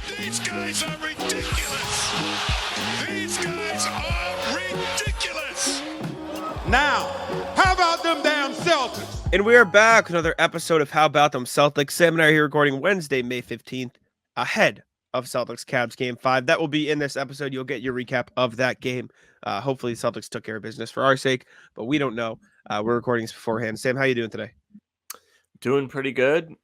These guys are ridiculous. These guys are ridiculous. Now, how about them damn Celtics? And we are back with another episode of How About Them Celtics. Sam and I are here recording Wednesday, May 15th, ahead of Celtics-Cavs Game 5. That will be in this episode. You'll get your recap of that game. Hopefully, the Celtics took care of business for our sake, but we don't know. We're recording this beforehand. Sam, how you doing today? Doing pretty good.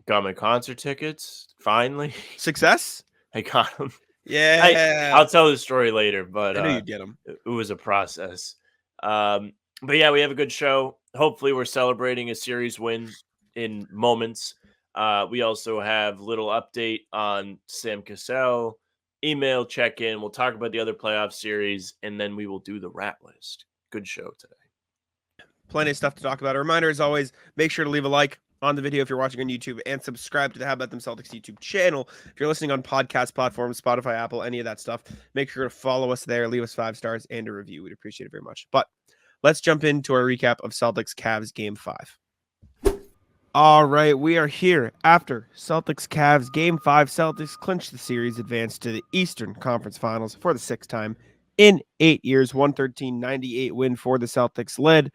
Got my concert tickets, finally. Success? I got them. Yeah. I'll tell the story later, but I knew you'd get them. It was a process. But yeah, we have a good show. Hopefully we're celebrating a series win in moments. We also have a little update on Sam Cassell, email check-in. We'll talk about the other playoff series, and then we will do the rat list. Good show today. Plenty of stuff to talk about. A reminder, as always, make sure to leave a like on the video if you're watching on YouTube and subscribe to the How About Them Celtics YouTube channel. If you're listening on podcast platforms, Spotify, Apple, any of that stuff, make sure to follow us there, leave us 5 stars and a review. We'd appreciate it very much. But let's jump into our recap of Celtics-Cavs Game 5. All right, we are here after Celtics-Cavs Game 5. Celtics clinched the series, advanced to the Eastern Conference Finals for the 6th time in 8 years. 113-98 win for the Celtics, led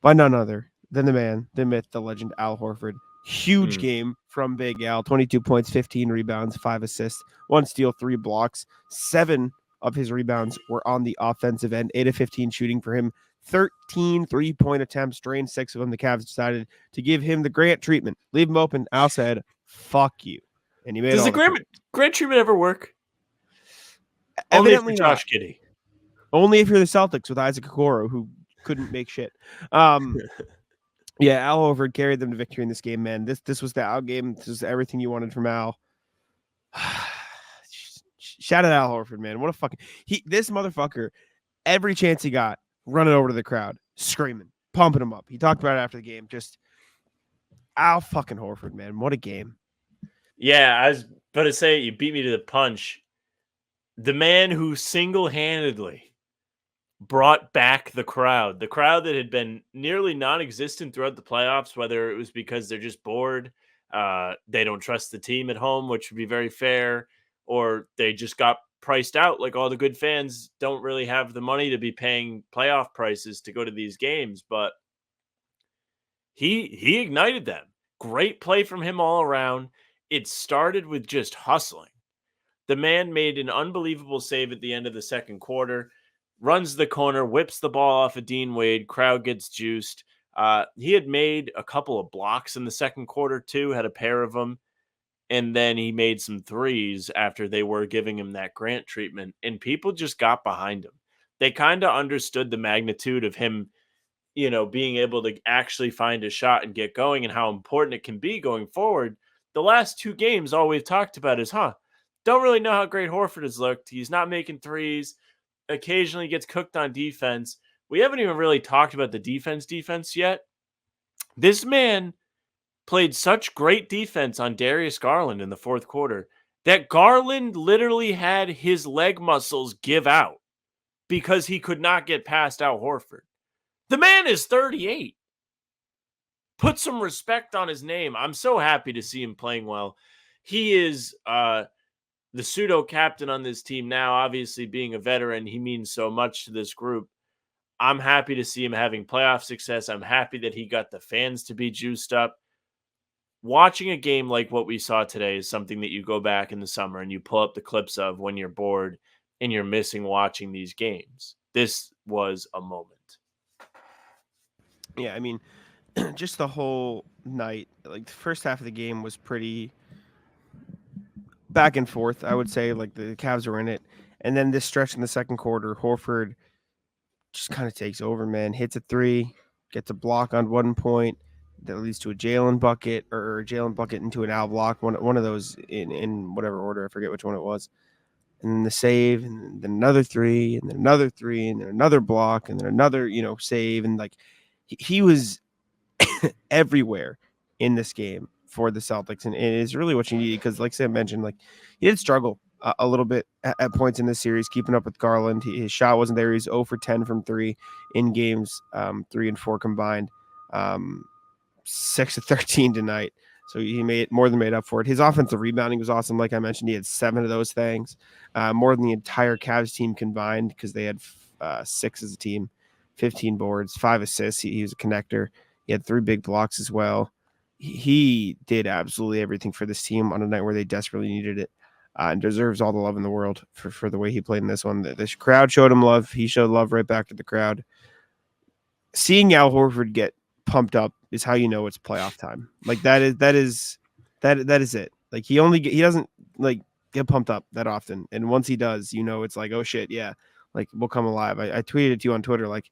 by none other than the man, the myth, the legend, Al Horford. Huge game from Big Al. 22 points, 15 rebounds, 5 assists, 1 steal, 3 blocks. 7 of his rebounds were on the offensive end. 8 of 15 shooting for him. 13 three-point attempts, drained 6 of them. The Cavs decided to give him the Grant treatment. Leave him open. Al said, fuck you. And he made Does the Grant treatment ever work? Evidently Only for Josh Giddey. Only if you're the Celtics with Isaac Okoro, who couldn't make shit. Yeah, Al Horford carried them to victory in this game, man. This was the Al game. This is everything you wanted from Al. Shout out Al Horford, man. What a fucking this motherfucker, every chance he got, running over to the crowd, screaming, pumping him up. He talked about it after the game. Just Al fucking Horford, man. What a game. Yeah, I was about to say, you beat me to the punch. The man who single-handedly brought back the crowd that had been nearly non-existent throughout the playoffs, whether it was because they're just bored, they don't trust the team at home, which would be very fair, or they just got priced out. Like all the good fans don't really have the money to be paying playoff prices to go to these games, but he ignited them. Great play from him all around. It started with just hustling. The man made an unbelievable save at the end of the second quarter, runs the corner, whips the ball off of Dean Wade, crowd gets juiced. He had made a couple of blocks in the second quarter too, had a pair of them, and then he made some threes after they were giving him that Grant treatment, and people just got behind him. They kind of understood the magnitude of him, being able to actually find a shot and get going and how important it can be going forward. The last 2 games, all we've talked about is, don't really know how great Horford has looked. He's not making threes. Occasionally gets cooked on defense. We haven't even really talked about the defense yet. This man played such great defense on Darius Garland in the fourth quarter that Garland literally had his leg muscles give out because he could not get past Al Horford. The man is 38. Put some respect on his name. I'm so happy to see him playing well. He is the pseudo captain on this team now. Obviously, being a veteran, he means so much to this group. I'm happy to see him having playoff success. I'm happy that he got the fans to be juiced up. Watching a game like what we saw today is something that you go back in the summer and you pull up the clips of when you're bored and you're missing watching these games. This was a moment. Yeah, I mean, just the whole night, like the first half of the game was pretty back and forth, I would say. Like the Cavs were in it. And then this stretch in the second quarter, Horford just kind of takes over, man. Hits a 3, gets a block on 1 point that leads to a Jalen bucket, or a Jalen bucket into an Al block, one of those in whatever order. I forget which one it was. And then the save, and then another 3, and then another 3, and then another block, and then another, save. And like he was everywhere in this game for the Celtics, and it is really what you need, because like Sam mentioned, like he did struggle a little bit at points in this series, keeping up with Garland. His shot wasn't there. He's 0 for 10 from 3 in games 3 and 4 combined, 6 of 13 tonight. So he more than made up for it. His offensive rebounding was awesome. Like I mentioned, he had 7 of those things, more than the entire Cavs team combined because they had 6 as a team, 15 boards, 5 assists. He was a connector. He had 3 big blocks as well. He did absolutely everything for this team on a night where they desperately needed it, and deserves all the love in the world for the way he played in this one. The crowd showed him love. He showed love right back to the crowd. Seeing Al Horford get pumped up is how you know it's playoff time. Like that is it. Like he doesn't like get pumped up that often, and once he does, you know it's like, oh shit, yeah, like we'll come alive. I tweeted it to you on Twitter, like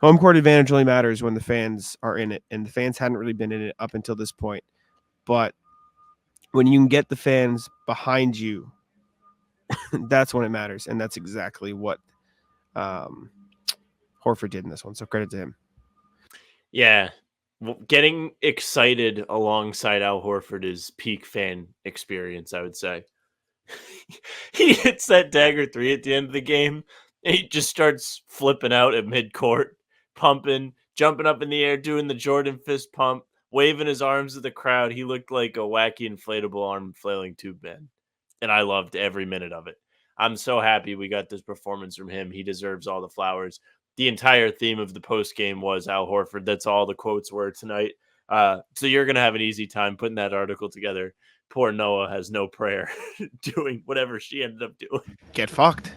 home court advantage only matters when the fans are in it, and the fans hadn't really been in it up until this point. But when you can get the fans behind you, that's when it matters, and that's exactly what Horford did in this one. So credit to him. Yeah. Getting excited alongside Al Horford is peak fan experience, I would say. He hits that dagger 3 at the end of the game, and he just starts flipping out at midcourt, pumping, jumping up in the air, doing the Jordan fist pump, waving his arms at the crowd. He looked like a wacky inflatable arm flailing tube man, and I loved every minute of it. I'm so happy we got this performance from him. He deserves all the flowers. The entire theme of the post game was Al Horford. That's all the quotes were tonight. So you're going to have an easy time putting that article together. Poor Noah has no prayer doing whatever she ended up doing. Get fucked.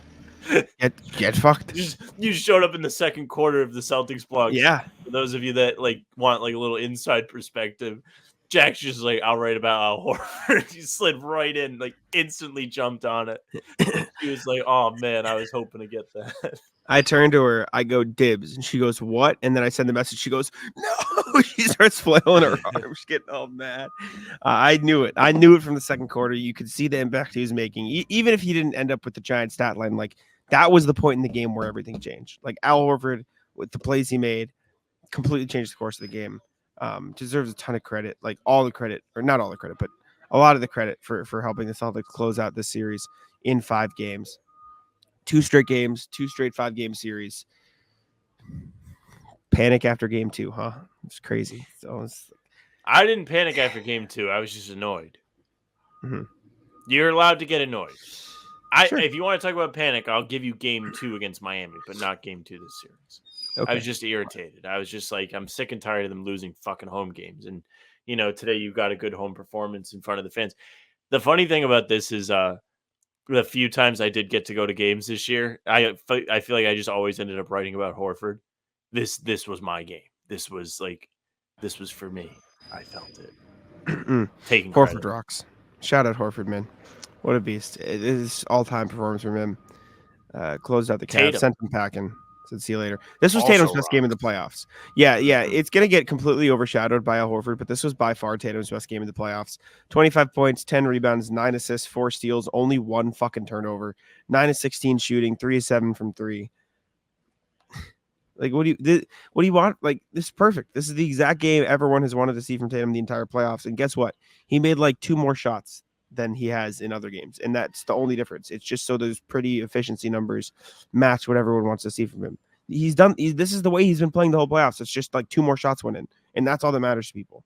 Get fucked. You showed up in the second quarter of the Celtics blog. Yeah. For those of you that want a little inside perspective, Jack's just like, I'll write about Al Horford. He slid right in, instantly jumped on it. He was like, oh man, I was hoping to get that. I turn to her, I go, dibs, and she goes, what? And then I send the message. She goes, no. She starts flailing her arms, getting all mad. I knew it. I knew it from the second quarter. You could see the impact he was making. Even if he didn't end up with the giant stat line, that was the point in the game where everything changed. Al Horford, with the plays he made, completely changed the course of the game. Deserves a ton of credit, all the credit, or not all the credit, but a lot of the credit for helping the Celtics close out this series in 5 games. 2 straight games, 2 straight 5-game series. Panic after game 2, huh? It's crazy. I didn't panic after game 2. I was just annoyed. Mm-hmm. You're allowed to get annoyed. Sure. If you want to talk about panic, I'll give you game 2 against Miami, but not game 2 this series. Okay. I was just irritated. I was just I'm sick and tired of them losing fucking home games. And, today you got a good home performance in front of the fans. The funny thing about this is the few times I did get to go to games this year, I feel like I just always ended up writing about Horford. This was my game. This was for me. I felt it. Taking Horford credit. Rocks. Shout out Horford, man. What a beast. It is all-time performance from him. Closed out the Cavs, sent him packing. Said, see you later. This was Tatum's best game in the playoffs. Yeah. It's going to get completely overshadowed by Al Horford, but this was by far Tatum's best game in the playoffs. 25 points, 10 rebounds, 9 assists, 4 steals, only 1 fucking turnover, 9 of 16 shooting, 3 of 7 from 3. What do you want? This is perfect. This is the exact game everyone has wanted to see from Tatum the entire playoffs. And guess what? He made 2 more shots than he has in other games. And that's the only difference. It's just so those pretty efficiency numbers match what everyone wants to see from him. This is the way he's been playing the whole playoffs. It's just 2 more shots went in, and that's all that matters to people.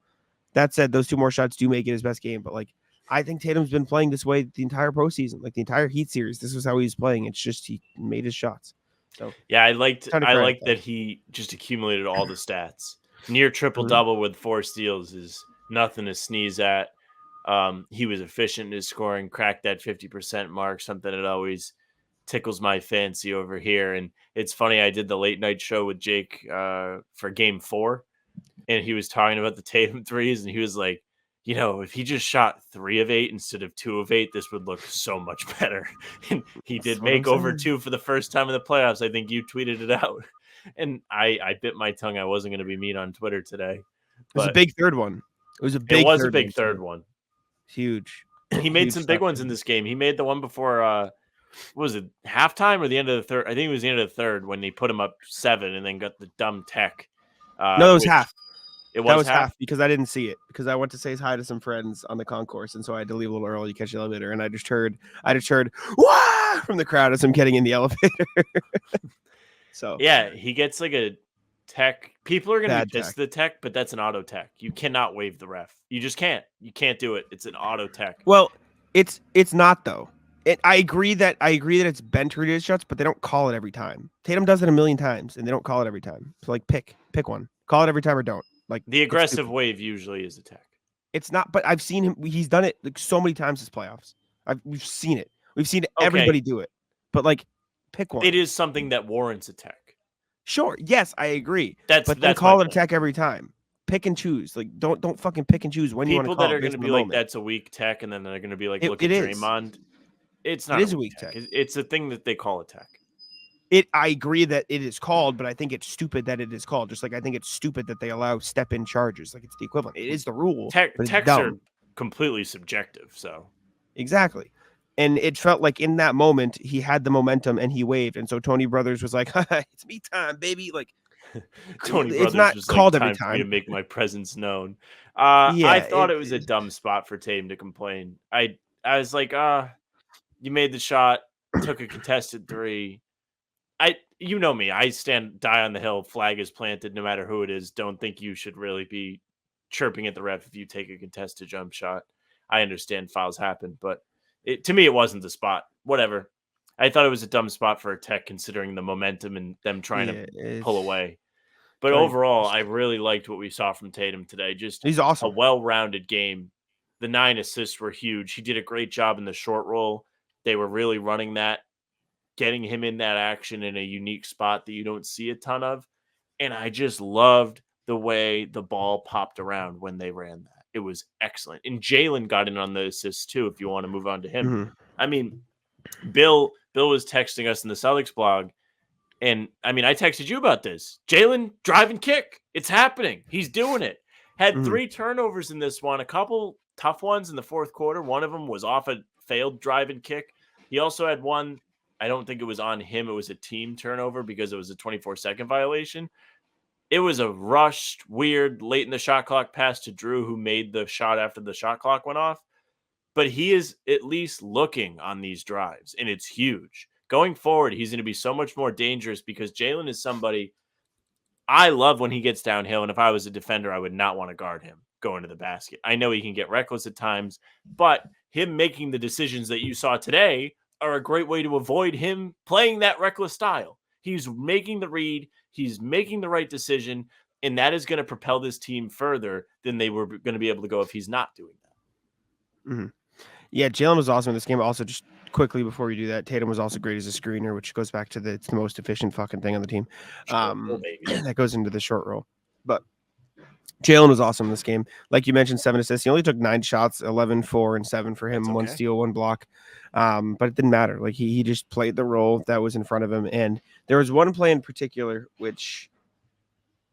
That said, those 2 more shots do make it his best game. But I think Tatum's been playing this way the entire postseason, the entire Heat series. This was how he was playing. It's just he made his shots. So yeah, I liked that he just accumulated all the stats. Near triple-double with 4 steals is nothing to sneeze at. He was efficient in his scoring, cracked that 50% mark, something that always tickles my fancy over here. And it's funny, I did the late night show with Jake for game 4, and he was talking about the Tatum threes, and he was like, if he just shot 3 of 8 instead of 2 of 8, this would look so much better. And he did make over 2 for the first time in the playoffs. I think you tweeted it out. And I bit my tongue. I wasn't going to be mean on Twitter today. It was a big third one. It was a big third one. Huge. He made some big ones in this game. He made the one before, what was it, halftime or the end of the third? I think it was the end of the third when they put him up 7 and then got the dumb tech. No, it was half. It was half because I didn't see it because I went to say hi to some friends on the concourse, and so I had to leave a little early to catch the elevator, and I just heard "Wah!" from the crowd as I'm getting in the elevator. So yeah, he gets a tech. People are going to Bad be pissed tech. at the tech, but that's an auto tech. You cannot waive the ref. You just can't. You can't do it. It's an auto tech. Well, it's not though. I agree that it's bent reduced shots, but they don't call it every time. Tatum does it a million times, and they don't call it every time. So like, pick one. Call it every time or don't. Like The aggressive wave usually is a tech. It's not, but I've seen him. He's done it like so many times this playoffs. We've seen it. We've seen Okay. everybody do it. But like, pick one. It is something that warrants a tech. Sure. Yes, I agree. That's But then my call it a point. tech every time. Pick and choose. Like, don't fucking pick and choose when you want to People call that it are going based to on be the like, moment. that's a weak tech, and then they're going to be like, It- look it at is. Draymond. It's not. It is a weak tech. It's a thing that they call a tech. I agree that it is called, but I think it's stupid that it is called. Just like I think it's stupid that they allow step-in charges. Like, it's the equivalent. It is the rule. but it's Techs dumb. are completely subjective. So Exactly. And it felt like in that moment he had the momentum and he waved, and so Tony Brothers was like, "It's me time, baby!" Like, Tony it's Brothers not was called like, every time for me to time. make my presence known. Yeah, I thought it was a dumb spot for Tatum to complain. I was like, you made the shot, took a contested three. You know me, I die on the hill, flag is planted no matter who it is. Don't think you should really be chirping at the ref if you take a contested jump shot. I understand fouls happen, but to me, it wasn't the spot. Whatever. I thought it was a dumb spot for a tech considering the momentum and them trying to pull away. But Right. overall, I really liked what we saw from Tatum today. Just He's a awesome. well-rounded game. The 9 assists were huge. He did a great job in the short roll. They were really running that, getting him in that action in a unique spot that you don't see a ton of. And I just loved the way the ball popped around when they ran that. It was excellent. And Jaylen got in on the assists too, if you want to move on to him. Mhm. I mean, Bill was texting us in the Celtics blog. And I mean, I texted you about this. Jaylen drive and kick. It's happening. He's doing it. Had Mhm. 3 turnovers in this one, a couple tough ones in the fourth quarter. One of them was off a failed drive and kick. He also had one, I don't think it was on him. It was a team turnover because it was a 24-second violation. It was a rushed, weird, late in the shot clock pass to Drew, who made the shot after the shot clock went off. But he is at least looking on these drives, and it's huge. Going forward, he's going to be so much more dangerous because Jaylen is somebody I love when he gets downhill, and if I was a defender, I would not want to guard him going to the basket. I know he can get reckless at times, but him making the decisions that you saw today are a great way to avoid him playing that reckless style. He's making the read, he's making the right decision, and that is going to propel this team further than they were going to be able to go if he's not doing that. Mhm. Yeah, Jaylen was awesome in this game. Also, just quickly before we do that, Tatum was also great as a screener, which goes back to it's the most efficient fucking thing on the team. That goes into the short roll. But Jaylen was awesome in this game. Like you mentioned, 7 assists. He only took 9 shots, 11, 4, and 7 for him. That's 1 okay. steal, 1 block. But it didn't matter. Like he just played the role that was in front of him. And there was one play in particular, which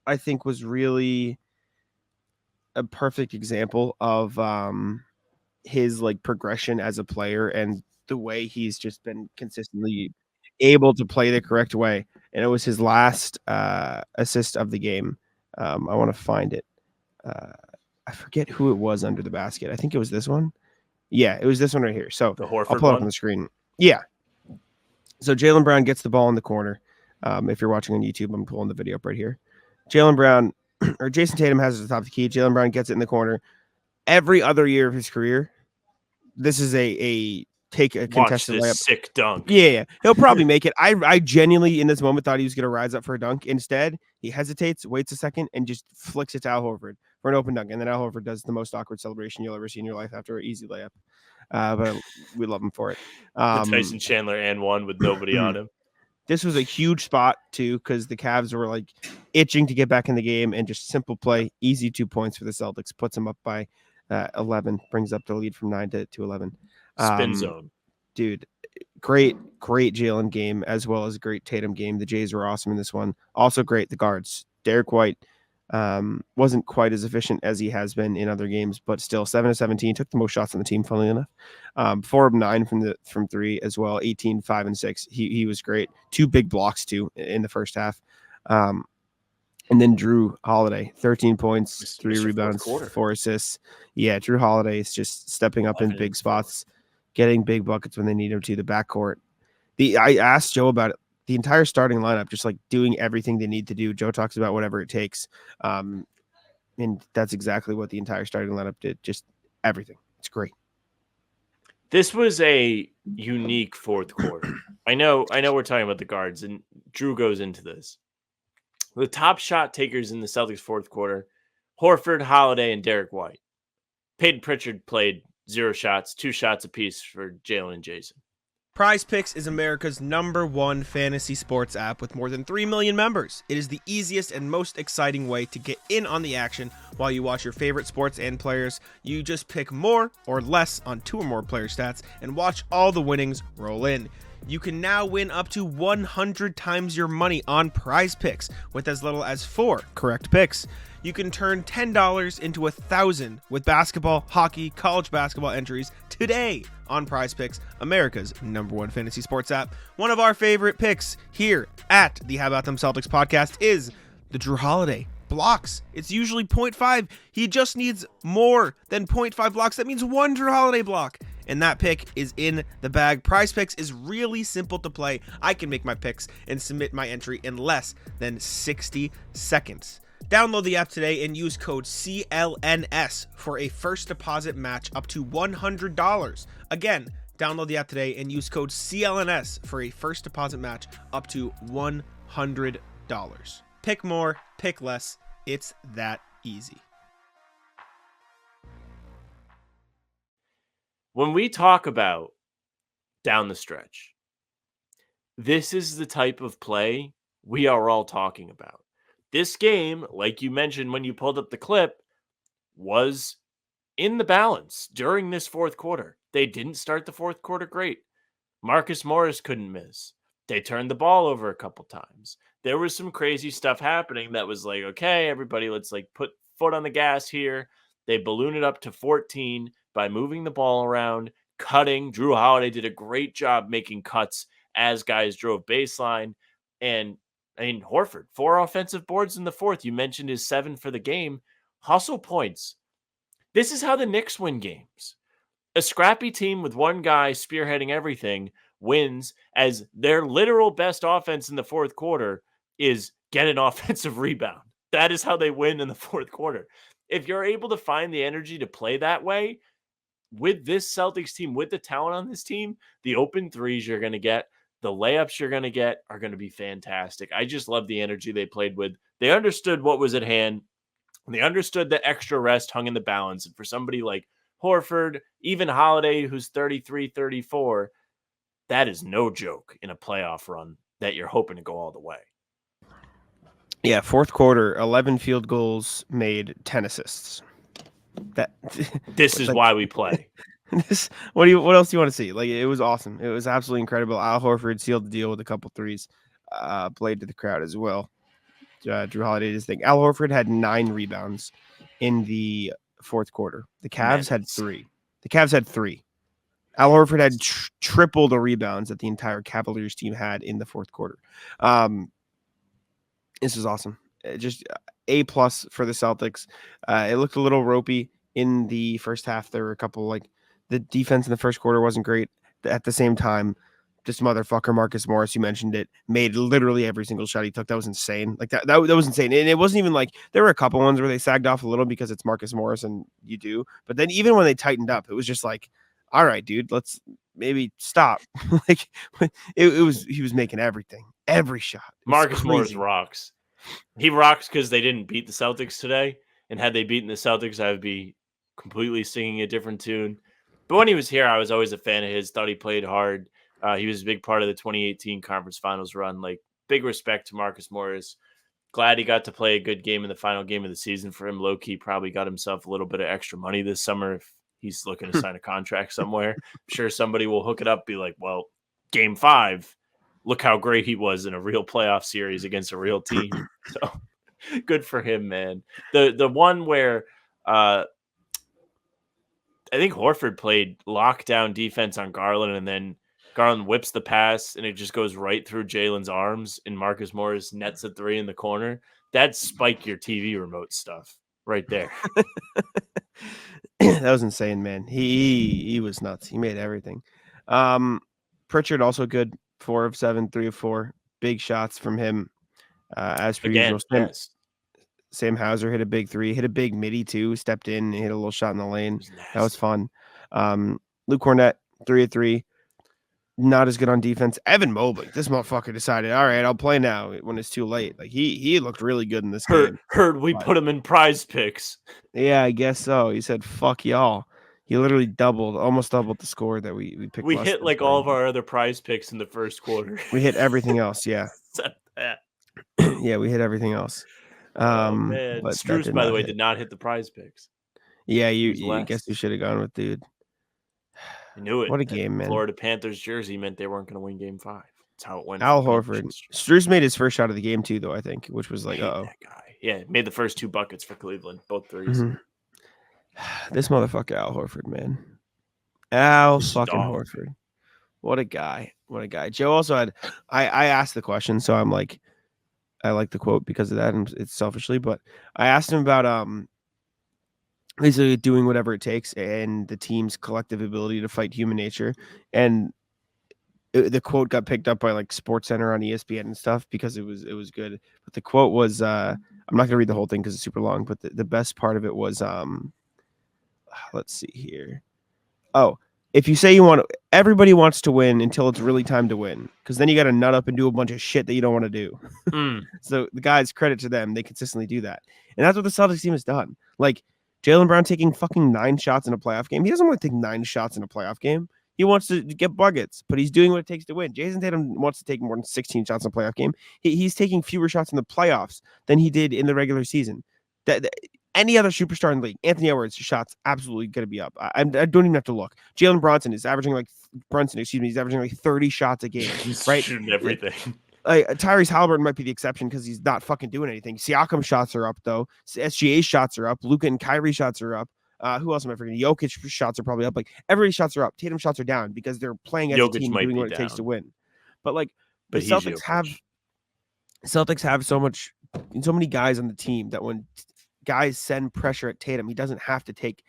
I think was really a perfect example of his like progression as a player and the way he's just been consistently able to play the correct way. And it was his last assist of the game. I want to find it. I forget who it was under the basket. I think it was this one. Yeah, it was this one right here. So The Horford I'll pull it up one? on the screen. Yeah. So Jaylen Brown gets the ball in the corner. If you're watching on YouTube, I'm pulling the video up right here. Jaylen Brown or Jayson Tatum has it at the top of the key. Jaylen Brown gets it in the corner. Every other year of his career, this is a take a Watch contested this layup. sick dunk. Yeah, he'll probably make it. I genuinely in this moment thought he was going to rise up for a dunk. Instead, he hesitates, waits a second, and just flicks it to Al Horford for an open dunk. And then Al Horford does the most awkward celebration you'll ever see in your life after an easy layup. But we love him for it. The Tyson Chandler and one with nobody on him. This was a huge spot too because the Cavs were like itching to get back in the game, and just simple play, easy 2 points for the Celtics, puts them up by 11, brings up the lead from 9 to 11. Spin zone. Dude, great Jaylen game as well as a great Tatum game. The Jays were awesome in this one. Also great the guards. Derek White wasn't quite as efficient as he has been in other games, but still 7 of 17, took the most shots on the team, funnily enough. 4 of 9 from 3 as well, 18, 5, and 6. He was great. 2 big blocks too in the first half. And then Drew Holiday, 13 points, 3 rebounds, 4 assists. Yeah, Drew Holiday is just stepping up in big spots, getting big buckets when they need him to. The backcourt. I asked Joe about it the entire starting lineup just like doing everything they need to do. Joe talks about whatever it takes. And that's exactly what the entire starting lineup did. Just everything. It's great. This was a unique fourth quarter. I know we're talking about the guards, and Drew goes into this. The top shot takers in the Celtics fourth quarter, Horford, Holiday, and Derek White. Peyton Pritchard played 0 shots, 2 shots apiece for Jalen and Jayson. Prize Picks is America's #1 fantasy sports app with more than 3 million members. It is the easiest and most exciting way to get in on the action while you watch your favorite sports and players. You just pick more or less on 2 or more player stats and watch all the winnings roll in. You can now win up to 100 times your money on Prize Picks with as little as 4 correct picks. You can turn $10 into $1,000 with basketball, hockey, college basketball entries today on Prize Picks, America's #1 fantasy sports app. One of our favorite picks here at the How About Them Celtics podcast is the Drew Holiday blocks. It's usually 0.5. He just needs more than 0.5 blocks. That means 1 Drew Holiday block. And that pick is in the bag. Prize Picks is really simple to play. I can make my picks and submit my entry in less than 60 seconds. Download the app today and use code CLNS for a first deposit match up to $100. Again, download the app today and use code CLNS for a first deposit match up to $100. Pick more, pick less. It's that easy. When we talk about down the stretch, this is the type of play we are all talking about. This game, like you mentioned when you pulled up the clip, was in the balance during this fourth quarter. They didn't start the fourth quarter great. Marcus Morris couldn't miss. They turned the ball over a couple times. There was some crazy stuff happening that was like, okay, everybody, let's like put foot on the gas here. They ballooned it up to 14 by moving the ball around, cutting. Drew Holiday did a great job making cuts as guys drove baseline. And Horford, 4 offensive boards in the fourth. You mentioned his 7 for the game. Hustle points. This is how the Knicks win games. A scrappy team with one guy spearheading everything wins, as their literal best offense in the fourth quarter is get an offensive rebound. That is how they win in the fourth quarter. If you're able to find the energy to play that way with this Celtics team, with the talent on this team, the open threes you're going to get, the layups you're going to get are going to be fantastic. I just love the energy they played with. They understood what was at hand. They understood that extra rest hung in the balance. And for somebody like Horford, even Holiday, who's 33, 34, that is no joke in a playoff run that you're hoping to go all the way. Yeah, fourth quarter, 11 field goals made, 10 assists. This is why we play. What else do you want to see? Like, it was awesome. It was absolutely incredible. Al Horford sealed the deal with a couple threes, played to the crowd as well. Drew Holiday did his thing. Al Horford had 9 rebounds in the fourth quarter. The Cavs had 3. Al Horford had triple the rebounds that the entire Cavaliers team had in the fourth quarter. This was awesome. Just A+ for the Celtics. It looked a little ropey in the first half. There were a couple, like, the defense in the first quarter wasn't great. At the same time, this motherfucker, Marcus Morris, you mentioned it, made literally every single shot he took. That was insane. Like, that was insane. And it wasn't even like, there were a couple ones where they sagged off a little because it's Marcus Morris and you do. But then even when they tightened up, it was just like, all right, dude, let's maybe stop. Like, he was making everything, every shot. Marcus Morris rocks. He rocks because they didn't beat the Celtics today. And had they beaten the Celtics, I would be completely singing a different tune. But when he was here, I was always a fan of his. Thought he played hard. He was a big part of the 2018 conference finals run. Like, big respect to Marcus Morris. Glad he got to play a good game in the final game of the season for him. Low-key probably got himself a little bit of extra money this summer if he's looking to sign a contract somewhere. I'm sure somebody will hook it up, be like, well, game 5, look how great he was in a real playoff series against a real team. So good for him, man. The one where I think Horford played lockdown defense on Garland, and then Garland whips the pass, and it just goes right through Jalen's arms, and Marcus Morris nets a 3 in the corner. That's spike your TV remote stuff right there. That was insane, man. He was nuts. He made everything. Pritchard also good, 4 of 7, 3 of 4. big shots from him as per Again, usual. yes. Sam Hauser hit a big three, hit a big midi too, stepped in and hit a little shot in the lane. That was fun. Luke Cornett, 3 of 3. Not as good on defense. Evan Mobley, this motherfucker decided, all right, I'll play now when it's too late. Like he looked really good in this game. Heard we put him in prize picks. Yeah, I guess so. He said, fuck y'all. He literally almost doubled the score that we picked. We hit like all of our other prize picks in the first quarter. We hit everything else, yeah. Except that. Yeah, we hit everything else. Man. But Struce, by the way, did not hit the prize picks. Yeah, you guess you should have gone with dude. I knew it. What a game, man. Florida Panthers jersey meant they weren't going to win game 5. That's how it went. Al Horford. Struce made his first shot of the game too, though, I think, which was like, that guy. Yeah, made the first 2 buckets for Cleveland, both threes. Mm-hmm. This motherfucker, Al Horford, man. Al fucking Horford. What a guy. What a guy. Joe also had, I asked the question, so I'm like, I like the quote because of that, and it's selfishly, but I asked him about basically doing whatever it takes and the team's collective ability to fight human nature. And the quote got picked up by like SportsCenter on ESPN and stuff because it was good. But the quote was, I'm not gonna read the whole thing because it's super long, but the best part of it was, let's see here. Oh, if you say everybody wants to win until it's really time to win, because then you got to nut up and do a bunch of shit that you don't want to do. So the guys, credit to them, they consistently do that, and that's what the Celtics team has done. Like Jaylen Brown taking fucking 9 shots in a playoff game. He doesn't want to take 9 shots in a playoff game. He wants to get buckets, but he's doing what it takes to win. Jayson Tatum wants to take more than 16 shots in a playoff game. He's taking fewer shots in the playoffs than he did in the regular season. Any other superstar in the league, Anthony Edwards' shots absolutely going to be up. I don't even have to look. Jalen Brunson is averaging he's averaging like 30 shots a game, right? Shooting everything. Tyrese Halliburton might be the exception because he's not fucking doing anything. Siakam shots are up though. SGA shots are up. Luka and Kyrie shots are up. Who else am I forgetting? Jokic shots are probably up. Like everybody's shots are up. Tatum shots are down because they're playing as a team doing what it takes to win. But the Celtics have so many guys on the team that when guys send pressure at Tatum, he doesn't have to take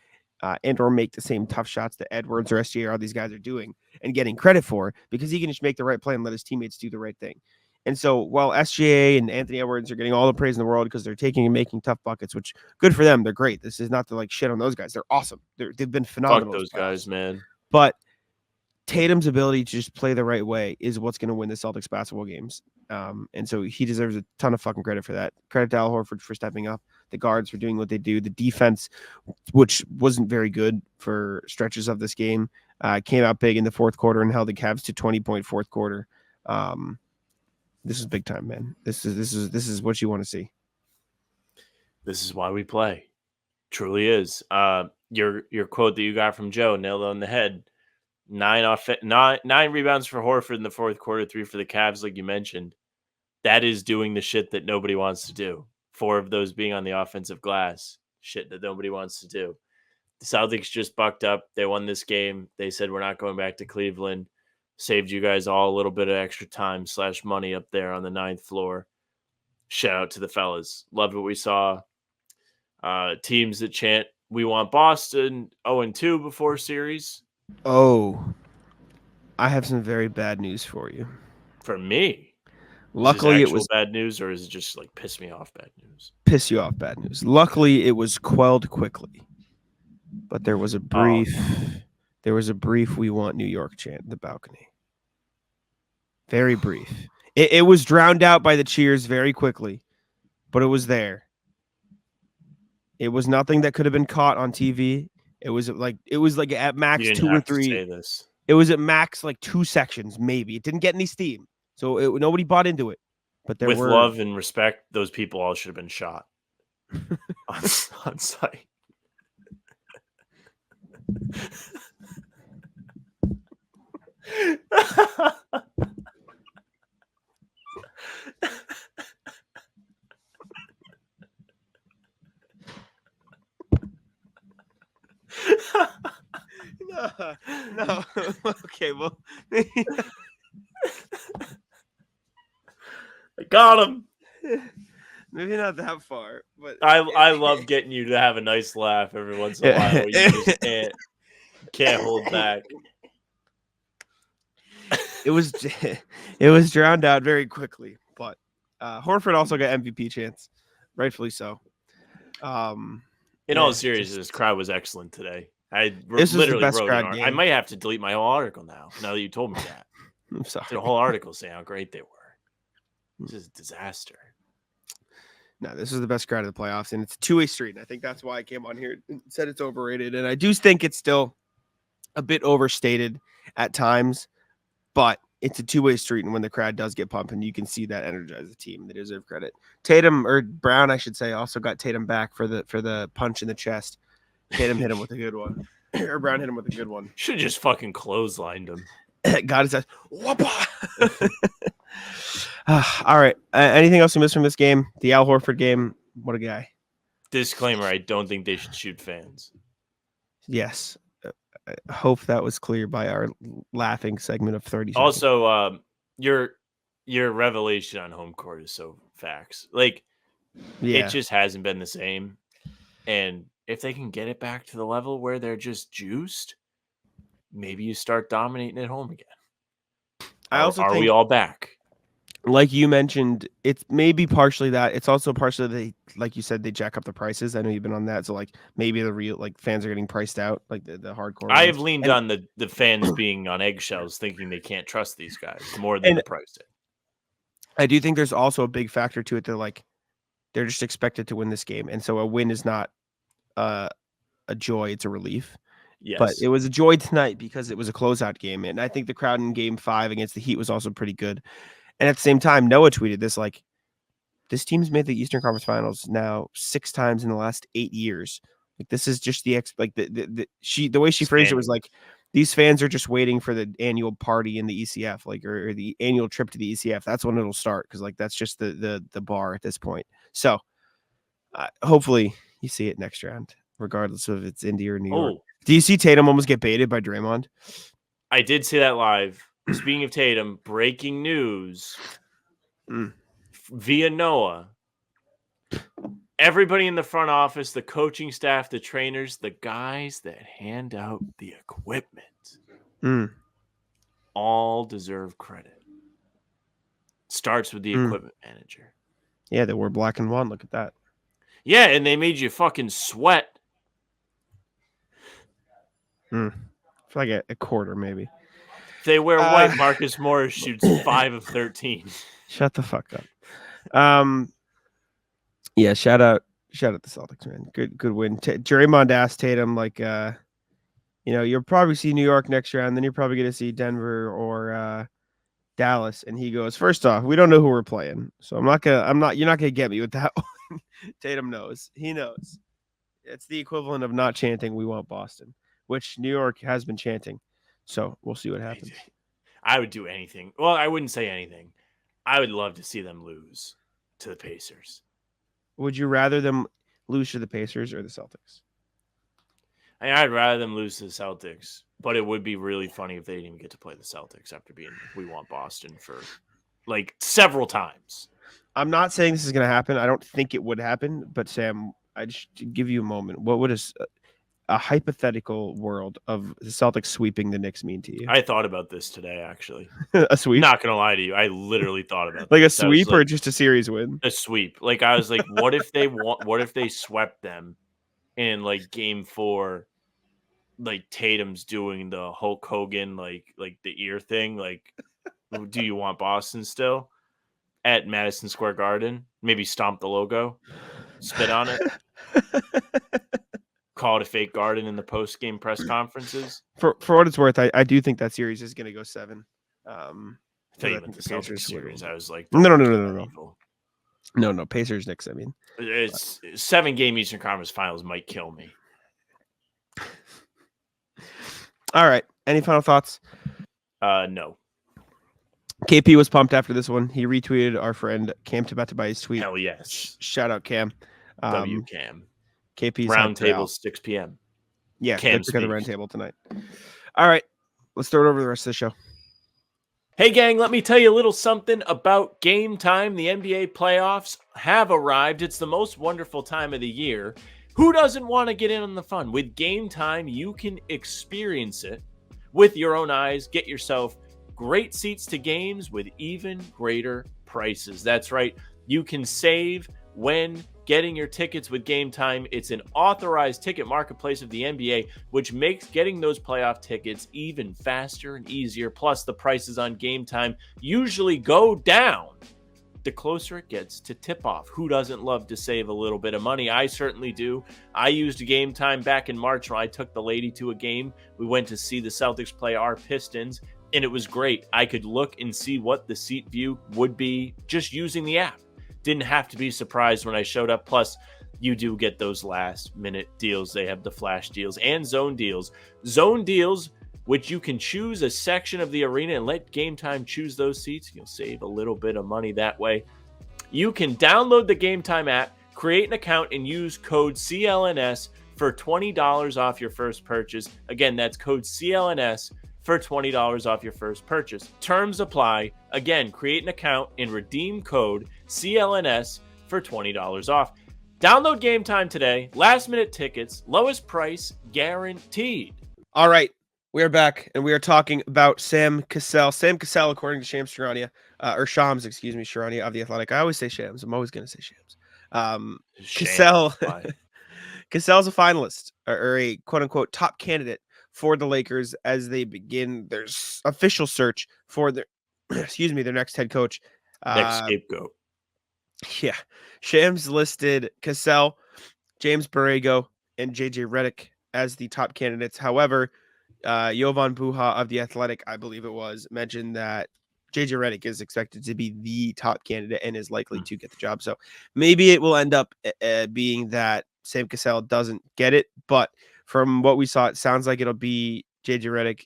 and or make the same tough shots that Edwards or SGA or all these guys are doing and getting credit for, because he can just make the right play and let his teammates do the right thing. And so while SGA and Anthony Edwards are getting all the praise in the world because they're taking and making tough buckets, which good for them, they're great. This is not to like shit on those guys. They're awesome. They've been phenomenal. Fuck those guys, man. But Tatum's ability to just play the right way is what's going to win the Celtics basketball games. And so he deserves a ton of fucking credit for that. Credit to Al Horford for stepping up, the guards for doing what they do, the defense, which wasn't very good for stretches of this game, came out big in the fourth quarter and held the Cavs to 20-point fourth quarter. This is big time, man. This is what you want to see. This is why we play. Truly is. Your quote that you got from Joe nailed on the head. 9 rebounds for Horford in the fourth quarter, 3 for the Cavs, like you mentioned. That is doing the shit that nobody wants to do. 4 of those being on the offensive glass. Shit that nobody wants to do. The Celtics just bucked up. They won this game. They said, we're not going back to Cleveland. Saved you guys all a little bit of extra time / money up there on the 9th floor. Shout out to the fellas. Loved what we saw. Teams that chant, we want Boston 0-2 before series. Oh, I have some very bad news for you. For me? Luckily, it was bad news, or is it just like piss me off bad news? Piss you off bad news. Luckily, it was quelled quickly. But there was a brief... There was a brief "We want New York" chant in the balcony. Very brief. It was drowned out by the cheers very quickly, but it was there. It was nothing that could have been caught on TV. It was like at max 2 or 3. Say this. It was at max like 2 sections, maybe. It didn't get any steam, so nobody bought into it. But there with love and respect, those people all should have been shot on site. No. Okay, well, I got him. Maybe not that far, but I love getting you to have a nice laugh every once in a while. You just can't hold back. it was it was drowned out very quickly. But Horford also got MVP chance, rightfully so. In all seriousness, this crowd was excellent today. This was the literally best wrote crowd an game. I might have to delete my whole article now that you told me that. I'm sorry. The whole article saying how great they were. This is a disaster. No, this is the best crowd of the playoffs, and it's a two-way street. And I think that's why I came on here and said it's overrated. And I do think it's still a bit overstated at times, but it's a two-way street. And when the crowd does get pumping, you can see that energize the team. They deserve credit. Tatum, or Brown, I should say, also got Tatum back for the punch in the chest. Tatum hit him with a good one. Or Brown hit him with a good one. Should have just fucking clotheslined him. Got his ass. Whoppa! All right. Anything else you missed from this game? The Al Horford game. What a guy. Disclaimer, I don't think they should shoot fans. Yes. I hope that was clear by our laughing segment of 30 seconds. Also, your revelation on home court is so facts. Like, it just hasn't been the same. And if they can get it back to the level where they're just juiced, maybe you start dominating at home again. I also think, we all back? Like you mentioned, it's maybe partially that. It's also partially like you said, they jack up the prices. I know you've been on that. So like maybe the real fans are getting priced out, like the hardcore. I have leaned on the fans being on eggshells, thinking they can't trust these guys more than the price. I do think there's also a big factor to it. They're just expected to win this game. And so a win is not a joy, it's a relief. Yes. But it was a joy tonight because it was a closeout game. And I think the crowd in game 5 against the Heat was also pretty good. And at the same time, Noah tweeted this, this team's made the Eastern Conference Finals now 6 times in the last 8 years. This is just the way she phrased it was these fans are just waiting for the annual party in the ECF, or the annual trip to the ECF. That's when it'll start because that's just the bar at this point. So hopefully you see it next round, regardless of if it's Indy or New York. Do you see Tatum almost get baited by Draymond? I did see that live. Speaking of Tatum, breaking news via Noah. Everybody in the front office, the coaching staff, the trainers, the guys that hand out the equipment, all deserve credit. Starts with the equipment manager. Yeah, they wore black and one. Look at that. Yeah, and they made you fucking sweat. For like a quarter, maybe. If they wear white, Marcus Morris shoots 5 of 13. Shut the fuck up. Yeah, shout out the Celtics, man. Good win. Draymond asked Tatum, you'll probably see New York next round, then you're probably going to see Denver or Dallas. And he goes, first off, we don't know who we're playing. So you're not going to get me with that one. Tatum knows. He knows. It's the equivalent of not chanting, we want Boston, which New York has been chanting. So we'll see what happens. I would do anything. Well, I wouldn't say anything. I would love to see them lose to the Pacers. Would you rather them lose to the Pacers or the Celtics? I'd rather them lose to the Celtics, but it would be really funny if they didn't even get to play the Celtics after being we want Boston for several times. I'm not saying this is going to happen. I don't think it would happen, but Sam, I just give you a moment. What would a hypothetical world of the Celtics sweeping the Knicks mean to you? I thought about this today, actually. A sweep? Not going to lie to you. I literally thought about a sweep or just a series win? A sweep. I was like, what if they swept them in game 4? Tatum's doing the Hulk Hogan, the ear thing. Do you want Boston still? At Madison Square Garden. Maybe stomp the logo. Spit on it. Call it a fake garden in the post-game press conferences. For what it's worth, I do think that series is going to go 7. I think the Celtics series. I was like, no, Pacers Knicks. I mean, it's 7-game Eastern Conference Finals might kill me. All right. Any final thoughts? No. KP was pumped after this one. He retweeted our friend Cam Tabatabay's tweet. Hell yes. Shout out Cam. Cam. KP's roundtable 6 p.m. Yeah, let's go to the roundtable tonight. All right, let's throw it over the rest of the show. Hey, gang, let me tell you a little something about Game Time. The NBA playoffs have arrived. It's the most wonderful time of the year. Who doesn't want to get in on the fun? With Game Time, you can experience it with your own eyes. Get yourself great seats to games with even greater prices. That's right. You can save when getting your tickets with Game Time. It's an authorized ticket marketplace of the NBA, which makes getting those playoff tickets even faster and easier. Plus, the prices on Game Time usually go down the closer it gets to tip-off. Who doesn't love to save a little bit of money? I certainly do. I used Game Time back in March when I took the lady to a game. We went to see the Celtics play our Pistons, and it was great. I could look and see what the seat view would be just using the app. Didn't have to be surprised when I showed up. Plus, you do get those last-minute deals. They have the flash deals and zone deals. Zone deals, which you can choose a section of the arena and let Game Time choose those seats. You'll save a little bit of money that way. You can download the Game Time app, create an account, and use code CLNS for $20 off your first purchase. Again, that's code CLNS for $20 off your first purchase. Terms apply. Again, create an account and redeem code CLNS for $20 off. Download Game Time today. Last minute tickets, lowest price guaranteed. All right. We are back, and we are talking about Sam Cassell. Sam Cassell, according to Shams Charania, Charania of The Athletic. I always say Shams. I'm always going to say Shams. Cassell, Cassell's a finalist or a quote-unquote top candidate for the Lakers as they begin their official search for their, their next head coach. Next scapegoat. Yeah. Shams listed Cassell, James Borrego, and JJ Redick as the top candidates. However, Jovan Buha of The Athletic, I believe it was, mentioned that JJ Redick is expected to be the top candidate and is likely to get the job. So maybe it will end up being that Sam Cassell doesn't get it. But from what we saw, it sounds like it'll be JJ Redick.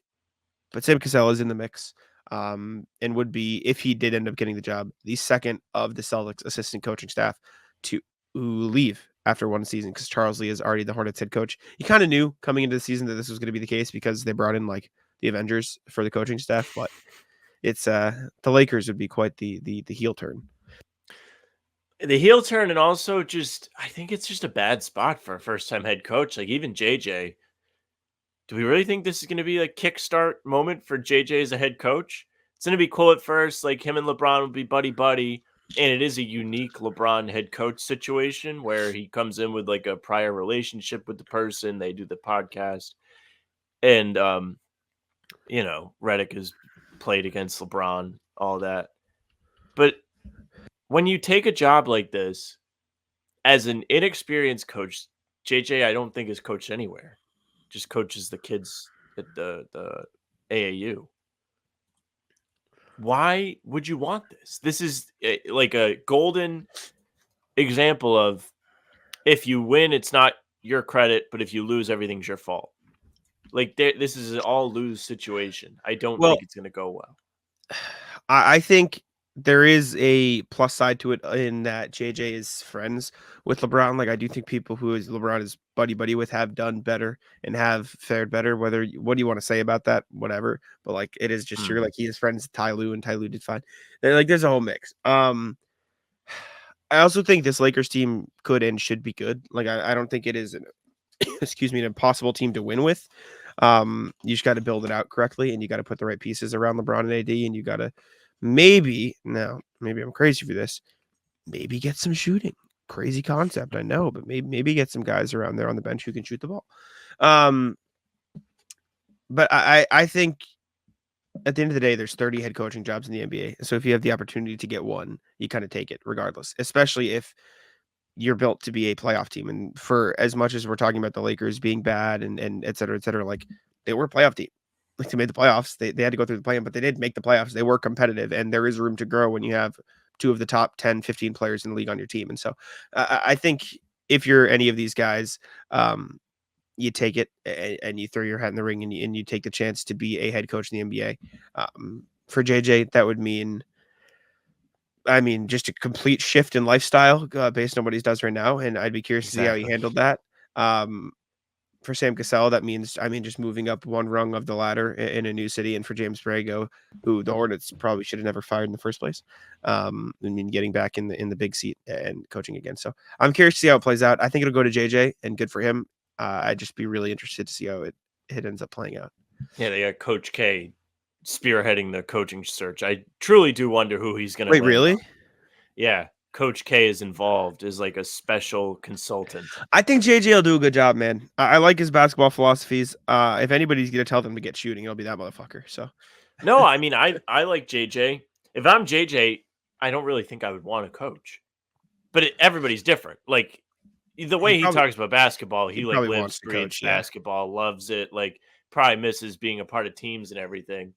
But Sam Cassell is in the mix and would be, if he did end up getting the job, the second of the Celtics assistant coaching staff to leave after one season, because Charles Lee is already the Hornets head coach. He kind of knew coming into the season that this was going to be the case because they brought in like the Avengers for the coaching staff, but it's the Lakers would be quite the heel turn. The heel turn, and also just I think it's just a bad spot for a first-time head coach. Like even JJ, do we really think this is going to be a kickstart moment for JJ as a head coach? It's going to be cool at first, like him and LeBron will be buddy-buddy. And it is a unique LeBron head coach situation where he comes in with like a prior relationship with the person. They do the podcast. And, Redick has played against LeBron, all that. But when you take a job like this as an inexperienced coach, JJ, I don't think is coached anywhere. Just coaches the kids at the AAU. Why would you want this? This is like a golden example of if you win, it's not your credit, but if you lose, everything's your fault. Like this is an all lose situation. I don't think it's going to go well. I think there is a plus side to it in that JJ is friends with LeBron. Like I do think people who is LeBron is buddy with have done better and have fared better. What do you want to say about that? Whatever. But like it is just true. Like he is friends with Ty Lue and Ty Lue did fine. There's a whole mix. I also think this Lakers team could and should be good. Like I don't think it is an impossible team to win with. You just got to build it out correctly, and you got to put the right pieces around LeBron and AD, and you got to maybe I'm crazy for this. Maybe get some shooting. Crazy concept, I know, but maybe get some guys around there on the bench who can shoot the ball. But I think at the end of the day, there's 30 head coaching jobs in the NBA. So if you have the opportunity to get one, you kind of take it regardless, especially if you're built to be a playoff team. And for as much as we're talking about the Lakers being bad and et cetera, like they were a playoff team. Like they made the playoffs. They had to go through the play-in, but they did make the playoffs. They were competitive, and there is room to grow when you have two of the top 10, 15 players in the league on your team. And so I think if you're any of these guys, you take it and you throw your hat in the ring and you take the chance to be a head coach in the NBA. For JJ, that would mean, just a complete shift in lifestyle based on what he does right now. And I'd be curious to see how he handled that. For Sam Cassell, that means, just moving up one rung of the ladder in a new city. And for James Borrego, who the Hornets probably should have never fired in the first place, getting back in the big seat and coaching again. So I'm curious to see how it plays out. I think it'll go to JJ, and good for him. I'd just be really interested to see how it ends up playing out. Yeah, they got Coach K spearheading the coaching search. I truly do wonder who he's going to Wait, really? Yeah, Coach K is involved as like a special consultant. I think JJ will do a good job, man. I like his basketball philosophies. If anybody's gonna tell them to get shooting, it'll be that motherfucker. So No, I mean I like JJ. If I'm JJ, I don't really think I would want to coach. But everybody's different. Like the way he talks about basketball, he like probably lives, wants to breathes coach, yeah. basketball, loves it. Like probably misses being a part of teams and everything.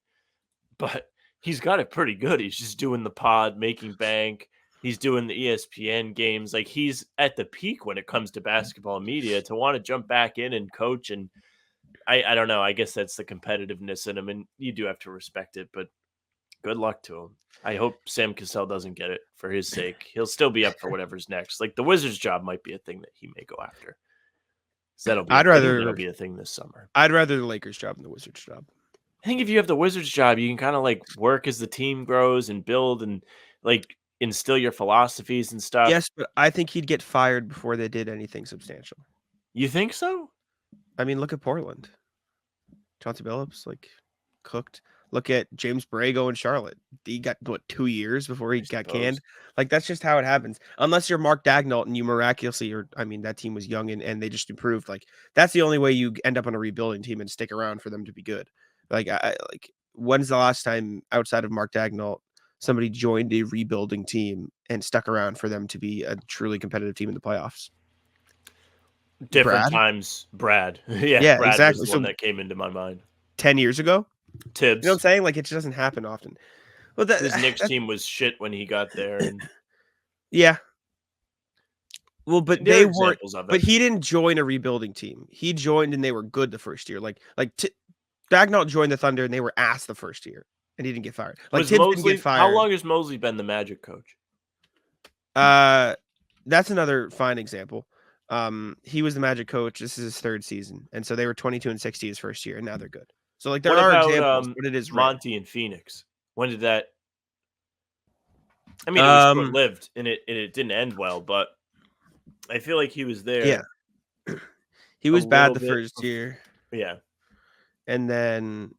But he's got it pretty good. He's just doing the pod, making bank. He's doing the ESPN games. Like he's at the peak when it comes to basketball media. To want to jump back in and coach, and I don't know. I guess that's the competitiveness in him, and you do have to respect it. But good luck to him. I hope Sam Cassell doesn't get it for his sake. He'll still be up for whatever's next. Like the Wizards job might be a thing that he may go after. So that'll be a thing this summer. I'd rather the Lakers job than the Wizards job. I think if you have the Wizards job, you can kind of like work as the team grows and build and like instill your philosophies and stuff. Yes, but I think he'd get fired before they did anything substantial. You think so? I mean, look at Portland. Chauncey Billups, like, cooked. Look at James Borrego in Charlotte. He got, 2 years before he got canned? Like, that's just how it happens. Unless you're Mark Daigneault and you miraculously, that team was young and they just improved. Like, that's the only way you end up on a rebuilding team and stick around for them to be good. Like, when's the last time outside of Mark Daigneault somebody joined a rebuilding team and stuck around for them to be a truly competitive team in the playoffs? Different times, Brad. yeah, Brad exactly. was the one that came into my mind. 10 years ago? Tibbs. You know what I'm saying? Like, it just doesn't happen often. Well, his Knicks team was shit when he got there. And yeah. Well, but there they are weren't. examples of it. But he didn't join a rebuilding team. He joined and they were good the first year. Daigneault joined the Thunder and they were ass the first year, and he didn't get fired. Like, Tibbs didn't get fired. How long has Mosley been the Magic coach? That's another fine example. He was the Magic coach. This is his third season, and so they were 22-60 his first year, and now they're good. So like there are examples, but it is rare. Monty in Phoenix. When did that? I mean, it was short-lived, and it didn't end well, but I feel like he was there. Yeah, he was bad the first year. Yeah, and then,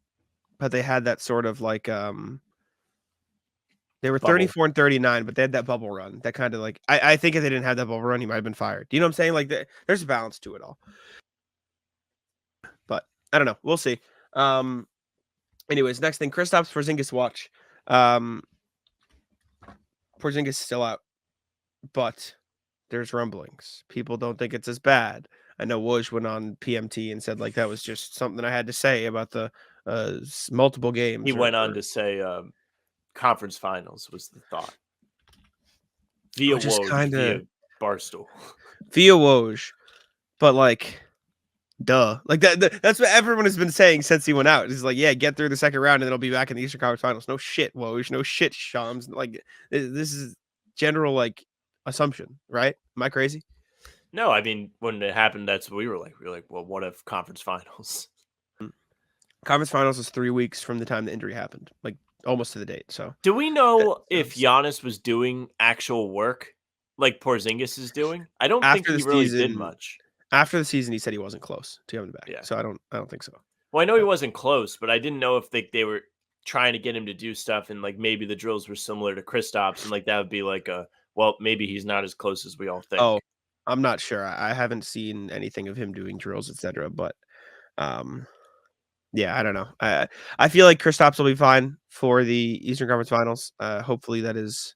but they had that sort of like they were 34 and 39, but they had that bubble run. That kind of like I think if they didn't have that bubble run, he might have been fired. Do you know what I'm saying? Like there's a balance to it all. But I don't know. We'll see. Anyways, next thing, Kristaps Porzingis watch. Porzingis is still out, but there's rumblings. People don't think it's as bad. I know Woj went on PMT and said like that was just something I had to say about the multiple games. He went on to say conference finals was the thought. Via Woj, via Barstool. Via Woj, but like, duh. Like that's what everyone has been saying since he went out. He's like, yeah, get through the second round and then I'll be back in the Eastern Conference Finals. No shit, Woj. No shit, Shams. Like, this is general like assumption, right? Am I crazy? No, I mean, when it happened, that's what we were like, well, what if conference finals? Conference finals is 3 weeks from the time the injury happened, like almost to the date. So, do we know if Giannis was doing actual work like Porzingis is doing? I don't think he really did much. After the season, he said he wasn't close to coming back. Yeah. So I don't think so. Well, I know he wasn't close, but I didn't know if they were trying to get him to do stuff, and like maybe the drills were similar to Kristaps, and like that would be like maybe he's not as close as we all think. Oh, I'm not sure. I haven't seen anything of him doing drills, etc. But, yeah, I don't know. I feel like Kristaps will be fine for the Eastern Conference Finals. Hopefully that is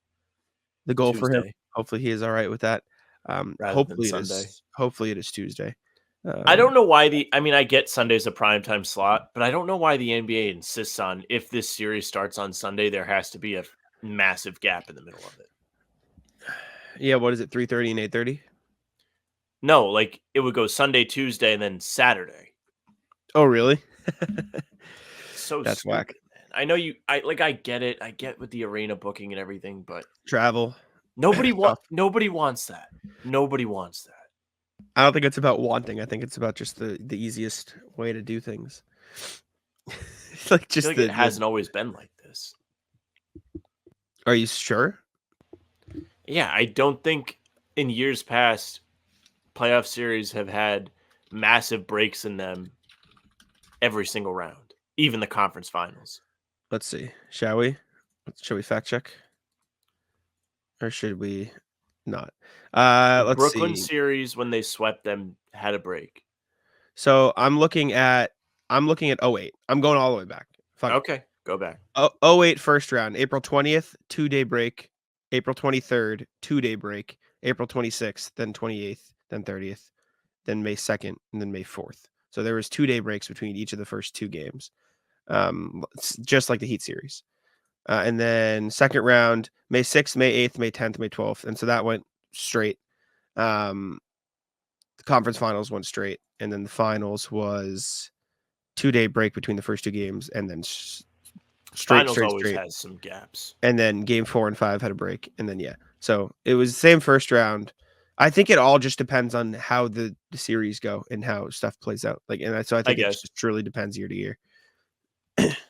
the goal for him. Hopefully he is all right with that. Hopefully it is Tuesday. I don't know why I get Sunday's a primetime slot, but I don't know why the NBA insists on if this series starts on Sunday, there has to be a massive gap in the middle of it. Yeah, what is it, 3:30 and 8:30? No, like it would go Sunday, Tuesday, and then Saturday. Oh, really? So that's stupid, whack. Man. I get it. I get with the arena booking and everything, but travel. Nobody wants that. Nobody wants that. I don't think it's about wanting. I think it's about just the easiest way to do things. Like just it hasn't always been like this. Are you sure? Yeah, I don't think in years past playoff series have had massive breaks in them every single round, even the conference finals. Let's see. Shall we? Should we fact check? Or should we not? The Let's Brooklyn see. series, when they swept them, had a break. So I'm looking at '08. I'm going all the way back. Fuck it. Okay, go back. 08 first round, April 20th, 2-day break, April 23rd, 2-day break, April 26th, then 28th, then 30th, then May 2nd, and then May 4th. So there was 2-day breaks between each of the first two games, just like the Heat series. And then second round, May 6th, May 8th, May 10th, May 12th. And so that went straight. The conference finals went straight. And then the finals was 2-day break between the first two games, and then Finals always has some gaps. And then game 4 and 5 had a break. And then, yeah. So it was the same first round. I think it all just depends on how the series go and how stuff plays out. So I think it just truly depends year to year.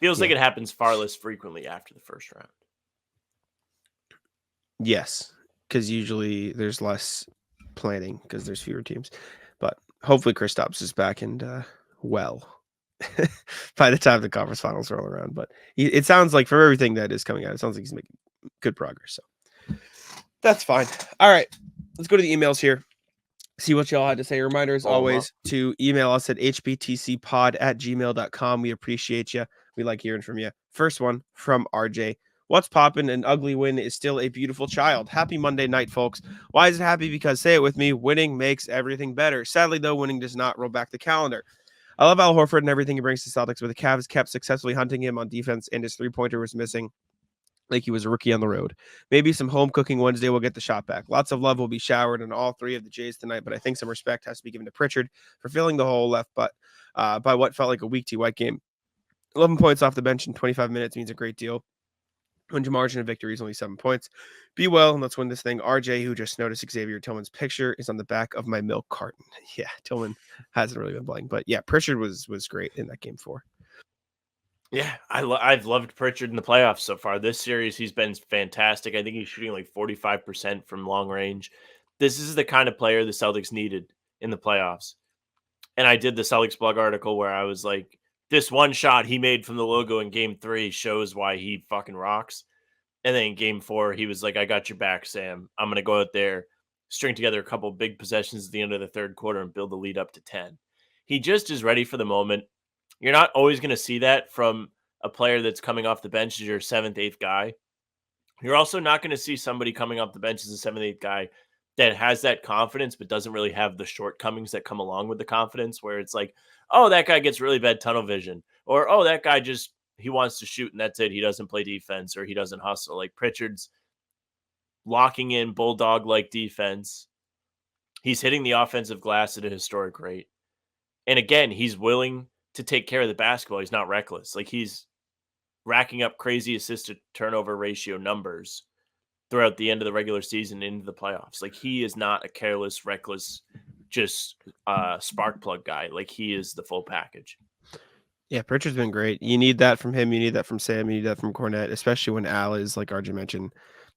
Feels like it happens far less frequently after the first round. Yes, because usually there's less planning because there's fewer teams. But hopefully Kristaps is back and well by the time the conference finals roll around. But it sounds like from everything that is coming out, it sounds like he's making good progress. So that's fine. All right, let's go to the emails here. See what y'all had to say. Reminder, as always, to email us at hbtcpod@gmail.com. We appreciate you. We like hearing from you. First one from RJ. What's poppin'? An ugly win is still a beautiful child. Happy Monday night, folks. Why is it happy? Because, say it with me, winning makes everything better. Sadly, though, winning does not roll back the calendar. I love Al Horford and everything he brings to Celtics, but the Cavs kept successfully hunting him on defense, and his three-pointer was missing like he was a rookie on the road. Maybe some home cooking Wednesday will get the shot back. Lots of love will be showered on all three of the Jays tonight, but I think some respect has to be given to Pritchard for filling the hole left by what felt like a weak T-White game. 11 points off the bench in 25 minutes means a great deal when your margin of victory is only 7 points. Be well, and let's win this thing. RJ, who just noticed Xavier Tillman's picture, is on the back of my milk carton. Yeah, Tillman hasn't really been playing, but yeah, Pritchard was great in that game 4. Yeah, I've loved Pritchard in the playoffs so far. This series, he's been fantastic. I think he's shooting like 45% from long range. This is the kind of player the Celtics needed in the playoffs. And I did the Celtics blog article where I was like, this one shot he made from the logo in game 3 shows why he fucking rocks. And then in game 4, he was like, I got your back, Sam. I'm going to go out there, string together a couple big possessions at the end of the third quarter and build the lead up to 10. He just is ready for the moment. You're not always going to see that from a player that's coming off the bench as your 7th, 8th guy. You're also not going to see somebody coming off the bench as a 7th, 8th guy that has that confidence but doesn't really have the shortcomings that come along with the confidence, where it's like, oh, that guy gets really bad tunnel vision, or, oh, that guy just, he wants to shoot and that's it. He doesn't play defense or he doesn't hustle. Like Pritchard's locking in bulldog-like defense. He's hitting the offensive glass at a historic rate. And again, he's willing to take care of the basketball. He's not reckless. Like, he's racking up crazy assist to turnover ratio numbers throughout the end of the regular season into the playoffs. Like, he is not a careless, reckless, just spark plug guy. Like, he is the full package. Yeah, Pritchard's been great. You need that from him. You need that from Sam. You need that from Cornette, especially when Al is, like RJ mentioned,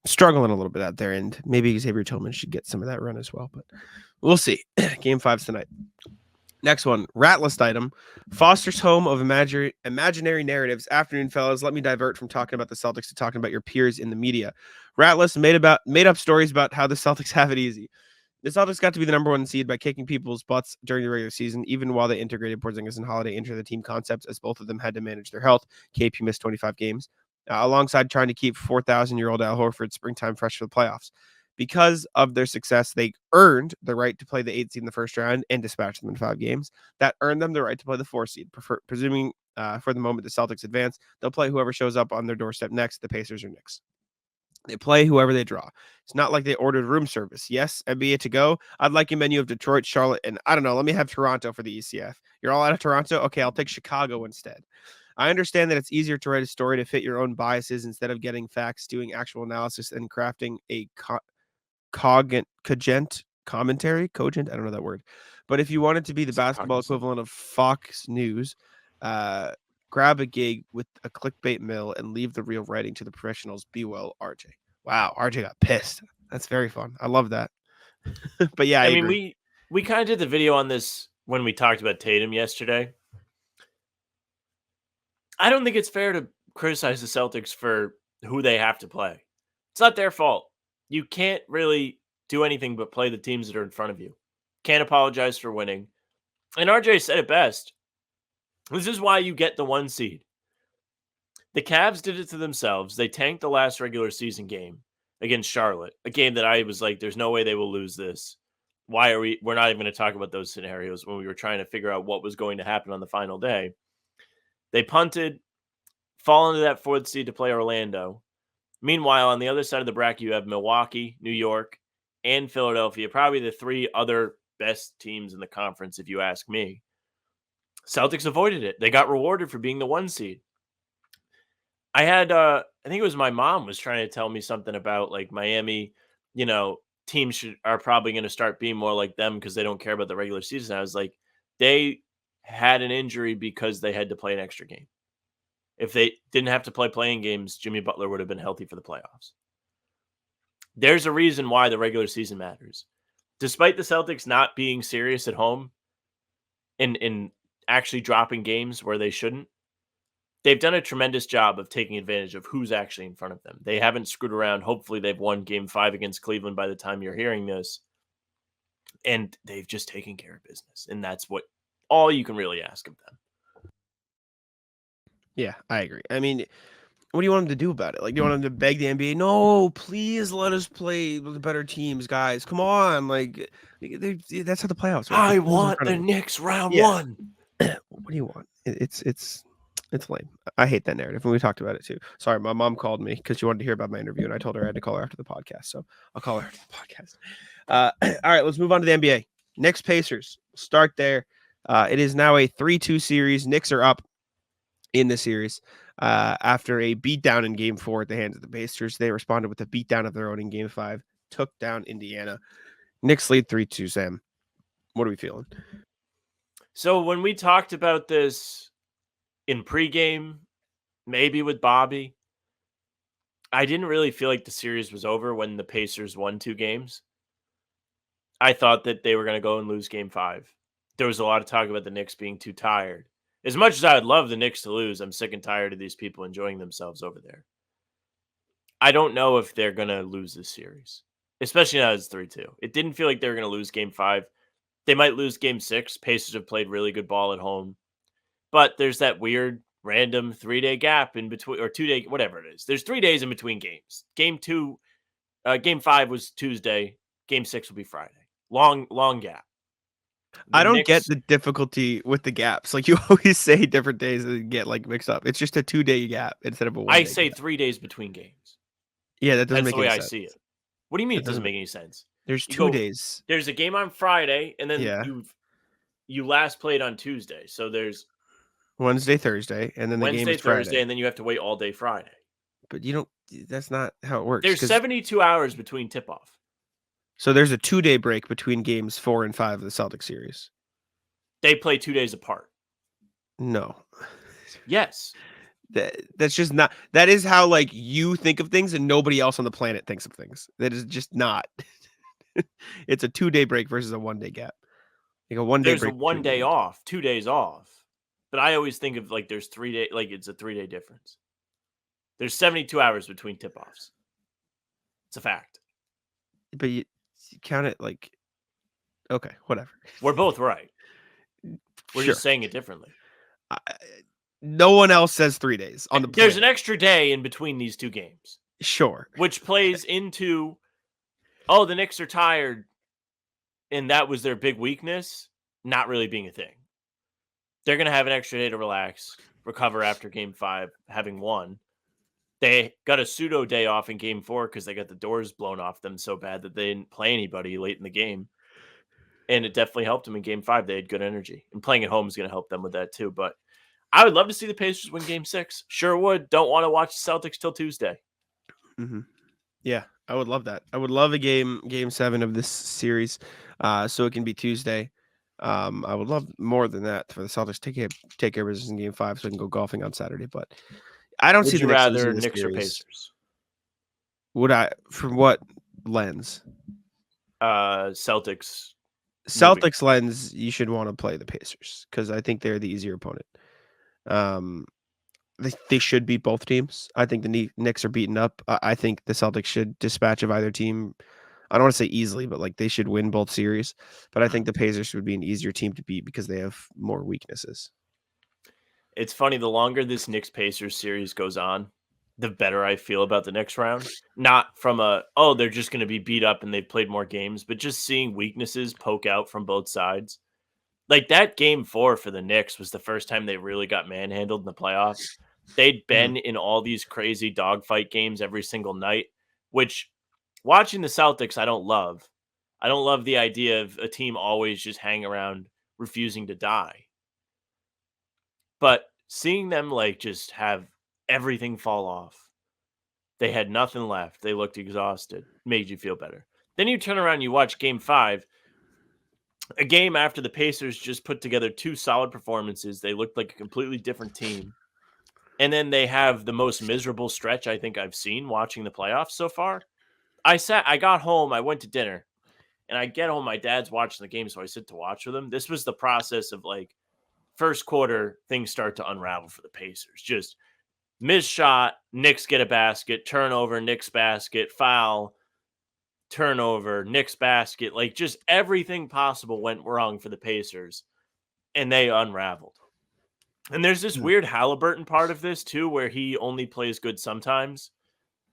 struggling a little bit out there. And maybe Xavier Tillman should get some of that run as well. But we'll see. Game 5's tonight. Next one, rat list item. Foster's home of imaginary narratives. Afternoon, fellas. Let me divert from talking about the Celtics to talking about your peers in the media. Rat list made up stories about how the Celtics have it easy. The Celtics got to be the number 1 seed by kicking people's butts during the regular season, even while they integrated Porzingis and Holiday into the team concepts, as both of them had to manage their health. KP missed 25 games, alongside trying to keep 4,000-year-old Al Horford springtime fresh for the playoffs. Because of their success, they earned the right to play the 8th seed in the first round and dispatch them in 5 games. That earned them the right to play the 4th seed. Presuming for the moment the Celtics advance, they'll play whoever shows up on their doorstep next, the Pacers or Knicks. They play whoever they draw. It's not like they ordered room service. Yes, NBA to go. I'd like a menu of Detroit, Charlotte, and I don't know. Let me have Toronto for the ECF. You're all out of Toronto? Okay, I'll take Chicago instead. I understand that it's easier to write a story to fit your own biases instead of getting facts, doing actual analysis, and crafting a cogent commentary. Cogent? I don't know that word. But if you wanted to be the basketball equivalent of Fox News, grab a gig with a clickbait mill and leave the real writing to the professionals. Be well, RJ. Wow, RJ got pissed. That's very fun. I love that. But yeah, I mean, we kind of did the video on this when we talked about Tatum yesterday. I don't think it's fair to criticize the Celtics for who they have to play. It's not their fault. You can't really do anything but play the teams that are in front of you. Can't apologize for winning. And RJ said it best. This is why you get the 1 seed. The Cavs did it to themselves. They tanked the last regular season game against Charlotte, a game that I was like, there's no way they will lose this. Why are we're not even going to talk about those scenarios when we were trying to figure out what was going to happen on the final day. They punted, fall into that 4th seed to play Orlando. Meanwhile, on the other side of the bracket, you have Milwaukee, New York, and Philadelphia, probably the 3 other best teams in the conference, if you ask me. Celtics avoided it. They got rewarded for being the 1 seed. I had, I think it was my mom was trying to tell me something about like Miami, teams are probably going to start being more like them because they don't care about the regular season. I was like, they had an injury because they had to play an extra game. If they didn't have to play playing games, Jimmy Butler would have been healthy for the playoffs. There's a reason why the regular season matters. Despite the Celtics not being serious at home and actually dropping games where they shouldn't, they've done a tremendous job of taking advantage of who's actually in front of them. They haven't screwed around. Hopefully they've won game 5 against Cleveland by the time you're hearing this. And they've just taken care of business. And that's all you can really ask of them. Yeah, I agree. I mean, what do you want them to do about it? Like, do you want them to beg the NBA? No, please let us play with the better teams, guys. Come on. Like, that's how the playoffs work. I want the Knicks round 1. What do you want? It's lame. I hate that narrative, and we talked about it too. Sorry, my mom called me because she wanted to hear about my interview, and I told her I had to call her after the podcast. So I'll call her after the podcast. All right, let's move on to the NBA. Knicks-Pacers. Start there. It is now a 3-2 series. Knicks are up in the series after a beatdown in Game 4 at the hands of the Pacers. They responded with a beatdown of their own in Game 5, took down Indiana. Knicks lead 3-2, Sam. What are we feeling? So when we talked about this in pregame, maybe with Bobby, I didn't really feel like the series was over when the Pacers won 2 games. I thought that they were going to go and lose Game 5. There was a lot of talk about the Knicks being too tired. As much as I would love the Knicks to lose, I'm sick and tired of these people enjoying themselves over there. I don't know if they're going to lose this series, especially now it's 3-2. It didn't feel like they were going to lose Game 5. They might lose Game 6. Pacers have played really good ball at home. But there's that weird, random 3-day gap in between, or 2-day, whatever it is. There's 3 days in between games. Game 5 was Tuesday. Game 6 will be Friday. Long gap. I don't get the difficulty with the gaps. Like, you always say different days and get like mixed up. It's just a 2-day gap instead of a 1 day. I say gap. 3 days between games. Yeah, that doesn't That's make the way any I sense. see it. What do you mean it doesn't make any sense? There's 2 days. There's a game on Friday, and then you last played on Tuesday. So there's Wednesday, Thursday, and then the game is Friday. Thursday, and then you have to wait all day Friday. But you don't. That's not how it works. There's 72 hours between tip-off. So there's a 2-day break between games 4 and 5 of the Celtics series. They play 2 days apart. No. Yes. That's just not. That is how like you think of things, and nobody else on the planet thinks of things. That is just not. It's a 2-day break versus a 1-day gap. Like a 1 day. There's a 1 day off, 2 days off. But I always think of like there's 3 days, like it's a 3-day difference. There's 72 hours between tip-offs. It's a fact. But you count it like, okay, whatever. We're both right. We're Sure. just saying it differently. No one else says 3 days on the planet. There's an extra day in between these 2 games. Sure. Which plays into, the Knicks are tired, and that was their big weakness, not really being a thing. They're going to have an extra day to relax, recover after Game 5, having won. They got a pseudo day off in Game 4 because they got the doors blown off them so bad that they didn't play anybody late in the game. And it definitely helped them in Game 5. They had good energy. And playing at home is going to help them with that too. But I would love to see the Pacers win Game 6. Sure would. Don't want to watch the Celtics till Tuesday. Mm-hmm. Yeah, I would love that. I would love a game 7 of this series so it can be Tuesday. I would love more than that for the Celtics to take care of business in Game 5 so we can go golfing on Saturday. But I don't see the Knicks losing this Knicks or series. Pacers? Would I? From what lens? Celtics. Celtics lens, you should want to play the Pacers because I think they're the easier opponent. they should beat both teams. I think the Knicks are beaten up. I think the Celtics should dispatch of either team. I don't want to say easily, but like they should win both series. But I think the Pacers would be an easier team to beat because they have more weaknesses. It's funny, the longer this Knicks-Pacers series goes on, the better I feel about the next round. Not from they're just going to be beat up and they've played more games, but just seeing weaknesses poke out from both sides. Like that game 4 for the Knicks was the first time they really got manhandled in the playoffs. They'd been in all these crazy dogfight games every single night, which watching the Celtics, I don't love. I don't love the idea of a team always just hang around refusing to die. But seeing them like just have everything fall off, they had nothing left. They looked exhausted, made you feel better. Then you turn around and you watch game 5, a game after the Pacers just put together 2 solid performances. They looked like a completely different team. And then they have the most miserable stretch I think I've seen watching the playoffs so far. I got home, I went to dinner, and I get home, my dad's watching the game, so I sit to watch with him. This was the process of like first quarter, things start to unravel for the Pacers. Just missed shot, Knicks get a basket, turnover, Knicks basket, foul, turnover, Knicks basket. Like just everything possible went wrong for the Pacers, and they unraveled. And there's this weird Halliburton part of this too, where he only plays good sometimes.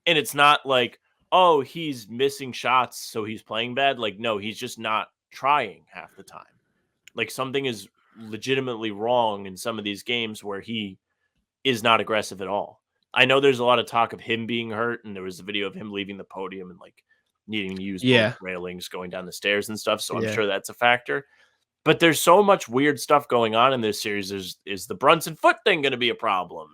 And it's not like, oh, he's missing shots, so he's playing bad. Like, no, he's just not trying half the time. Like something is legitimately wrong in some of these games where he is not aggressive at all. I know there's a lot of talk of him being hurt, and there was a video of him leaving the podium and like needing to use both railings going down the stairs and stuff. So I'm sure that's a factor. But there's so much weird stuff going on in this series. Is the Brunson foot thing going to be a problem?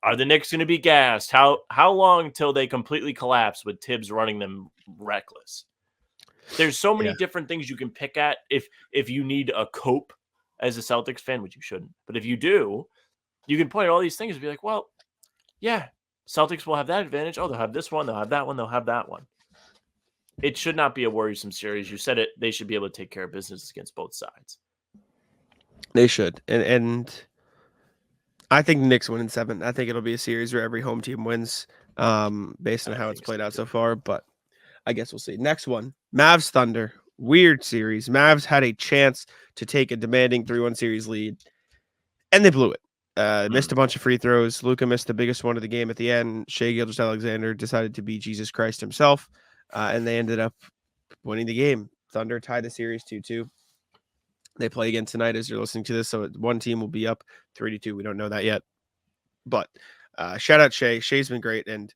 Are the Knicks going to be gassed? How long till they completely collapse with Tibbs running them reckless? There's so many different things you can pick at if you need a cope as a Celtics fan, which you shouldn't. But if you do, you can point at all these things and be like, well, yeah, Celtics will have that advantage. Oh, they'll have this one. They'll have that one. They'll have that one. It should not be a worrisome series. You said it. They should be able to take care of business against both sides. They should. And I think the Knicks win in 7. I think it'll be a series where every home team wins based on how it's played out so far. But I guess we'll see. Next one, Mavs-Thunder. Weird series. Mavs had a chance to take a demanding 3-1 series lead, and they blew it. Missed a bunch of free throws. Luka missed the biggest one of the game at the end. Shai Gilgeous-Alexander decided to be Jesus Christ himself, and they ended up winning the game. Thunder tied the series 2-2. They play again tonight as you're listening to this, so one team will be up 3-2. We don't know that yet. But shout out Shai. Shai's been great, and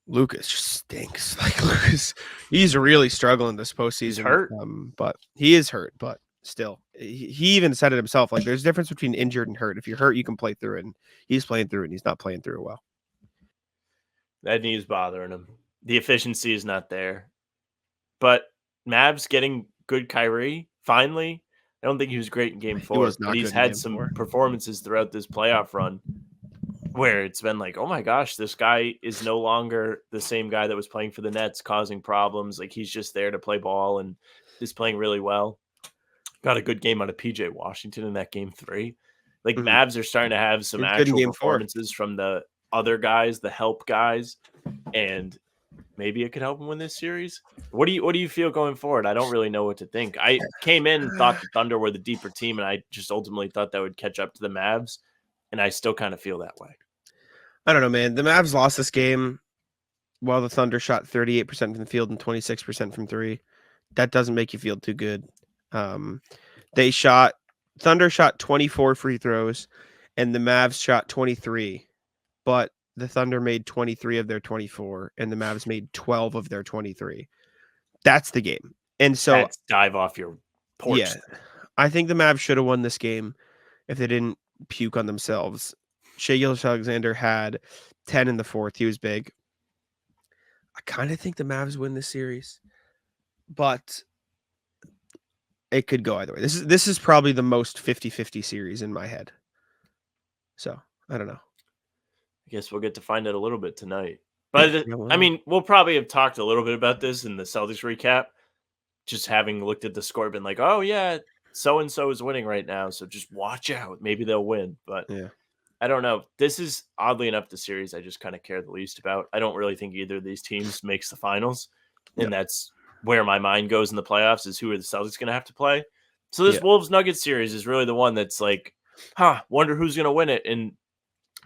Lucas just stinks. Like Lucas, he's really struggling this postseason. He's hurt. But he is hurt, but still. He even said it himself. Like there's a difference between injured and hurt. If you're hurt, you can play through it, and he's playing through it, and he's not playing through it well. That knee's bothering him. The efficiency is not there. But Mavs getting good Kyrie, finally. I don't think he was great in game 4, but he's had some performances throughout this playoff run where it's been like, oh my gosh, this guy is no longer the same guy that was playing for the Nets, causing problems. Like he's just there to play ball and is playing really well. Got a good game out of PJ Washington in that game 3. Like Mavs are starting to have some actual performances from the other guys, the help guys, and maybe it could help him win this series. What do you feel going forward? I don't really know what to think. I came in and thought the Thunder were the deeper team, and I just ultimately thought that would catch up to the Mavs, and I still kind of feel that way. I don't know, man. The Mavs lost this game while the Thunder shot 38% from the field and 26% from 3. That doesn't make you feel too good. Thunder shot 24 free throws, and the Mavs shot 23, but the Thunder made 23 of their 24, and the Mavs made 12 of their 23. That's the game. And so that's dive off your porch. Yeah, I think the Mavs should have won this game if they didn't puke on themselves. Shai Gilgeous-Alexander had 10 in the 4th. He was big. I kind of think the Mavs win this series, but it could go either way. This is probably the most 50-50 series in my head. So, I don't know. I guess we'll get to find out a little bit tonight. But, I mean, we'll probably have talked a little bit about this in the Celtics recap, just having looked at the score, been like, oh, yeah, so-and-so is winning right now, so just watch out. Maybe they'll win. But I don't know. This is oddly enough the series I just kind of care the least about. I don't really think either of these teams makes the finals, and that's where my mind goes in the playoffs is who are the Celtics going to have to play. So this Wolves-Nuggets series is really the one that's like, wonder who's going to win it. And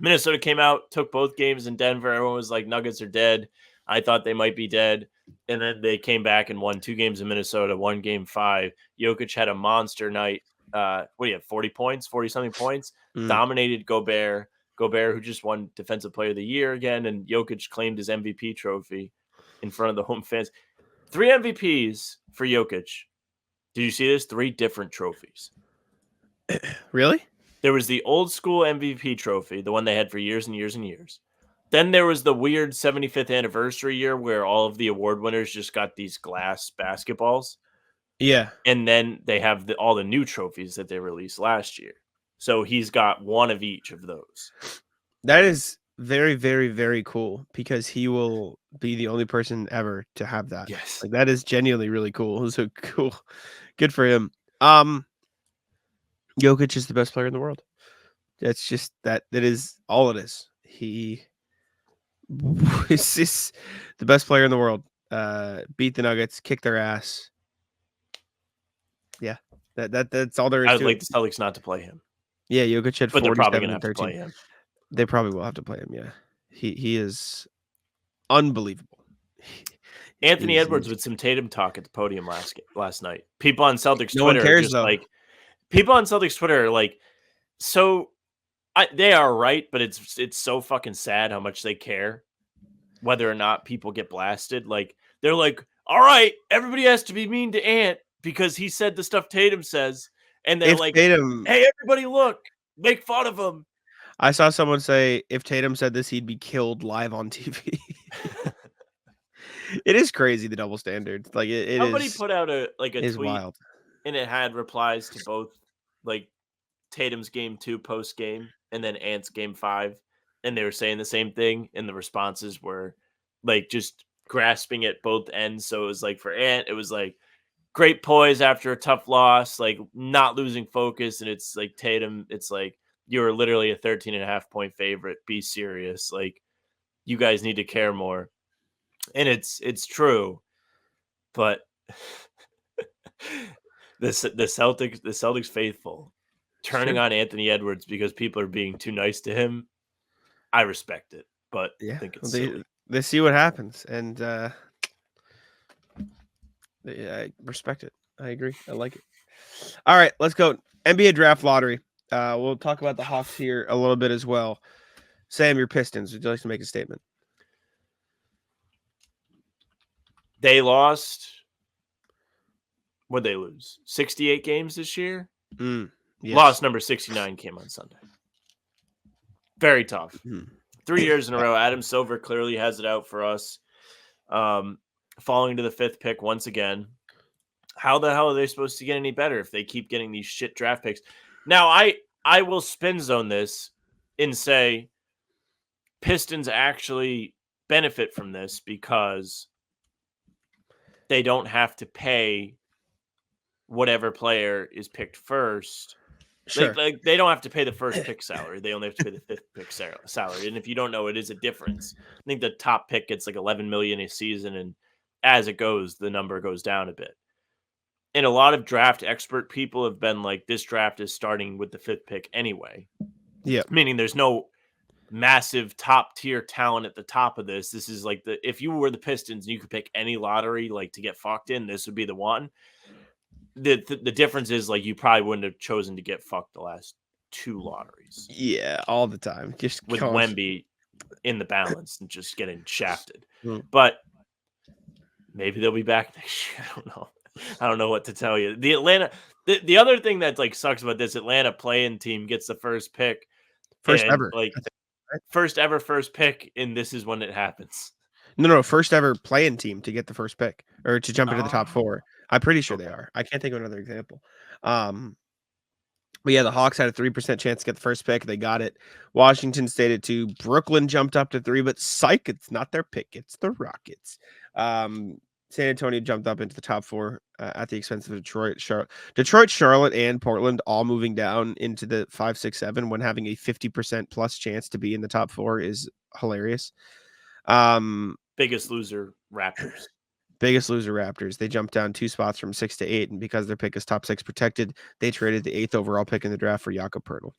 Minnesota came out, took both games in Denver. Everyone was like, Nuggets are dead. I thought they might be dead. And then they came back and won 2 games in Minnesota, 1 Game 5. Jokic had a monster night. What do you have, 40 points, 40-something points? Dominated Gobert. Gobert, who just won Defensive Player of the Year again, and Jokic claimed his MVP trophy in front of the home fans. 3 MVPs for Jokic. Did you see this? 3 different trophies. Really? There was the old school MVP trophy, the one they had for years and years and years. Then there was the weird 75th anniversary year where all of the award winners just got these glass basketballs. Yeah. And then they have all the new trophies that they released last year. So he's got one of each of those. That is very, very, very cool because he will be the only person ever to have that. Yes. Like that is genuinely really cool. So cool. Good for him. Jokic is the best player in the world. That's just that is all it is. He is just the best player in the world. Beat the Nuggets, kick their ass. Yeah. That's all there is. I would to like it. the Celtics not to play him. Yeah, Jokic had 47 but they're probably going to and have 13. to play him. They probably will have to play him, yeah. He is unbelievable. Anthony Edwards with some Tatum talk at the podium last night. People on Celtics No one Twitter cares, are just though. like, people on Celtics Twitter are like, so they are right, but it's so fucking sad how much they care whether or not people get blasted. Like they're like, all right, everybody has to be mean to Ant because he said the stuff Tatum says, and they're like, Tatum, hey, everybody, look, make fun of him. I saw someone say if Tatum said this, he'd be killed live on TV. It is crazy the double standards. Like Somebody is put out a tweet, wild. and it had replies to both like Tatum's game 2 post game and then Ant's game 5, and they were saying the same thing, and the responses were like just grasping at both ends. So it was like for Ant, it was like great poise after a tough loss, like not losing focus, and it's like Tatum, it's like you're literally a 13.5 point favorite. Be serious, like you guys need to care more. And it's true, but the Celtics faithful turning on Anthony Edwards because people are being too nice to him. I respect it, but I think it's silly. They see what happens, and I respect it. I agree. I like it. All right, let's go. NBA draft lottery. We'll talk about the Hawks here a little bit as well. Sam, your Pistons. Would you like to make a statement? They lost. What'd they lose? 68 games this year? Yes. Loss number 69 came on Sunday. Very tough. 3 years in a row. Adam Silver clearly has it out for us. Falling to the 5th pick once again. How the hell are they supposed to get any better if they keep getting these shit draft picks? Now, I will spin zone this and say Pistons actually benefit from this because they don't have to pay whatever player is picked first. Sure. Like they don't have to pay the first pick salary. They only have to pay the 5th pick salary. And if you don't know, it is a difference. I think the top pick gets like $11 million a season, and as it goes, the number goes down a bit. And a lot of draft expert people have been like, this draft is starting with the 5th pick anyway. Yeah. Meaning there's no massive top tier talent at the top of this. This is like if you were the Pistons and you could pick any lottery like to get fucked in, this would be the one. The difference is like you probably wouldn't have chosen to get fucked the last 2 lotteries. Yeah, all the time. Just with Wemby in the balance and just getting shafted. Mm. But maybe they'll be back next year. I don't know. I don't know what to tell you. The other thing that like sucks about this Atlanta play-in team gets the first pick. First ever. Like right? first pick, and this is when it happens. No, first ever play-in team to get the first pick or to jump into the top 4. I'm pretty sure they are. I can't think of another example. But yeah, the Hawks had a 3% chance to get the first pick. They got it. Washington stayed at 2. Brooklyn jumped up to 3, but psych, it's not their pick. It's the Rockets. San Antonio jumped up into the top 4 at the expense of Detroit, Charlotte, and Portland all moving down into the 5, 6, 7 when having a 50% plus chance to be in the top 4 is hilarious. Biggest loser Raptors. Biggest loser Raptors. They jumped down 2 spots from 6 to 8, and because their pick is top 6 protected, they traded the 8th overall pick in the draft for Jakob Poeltl.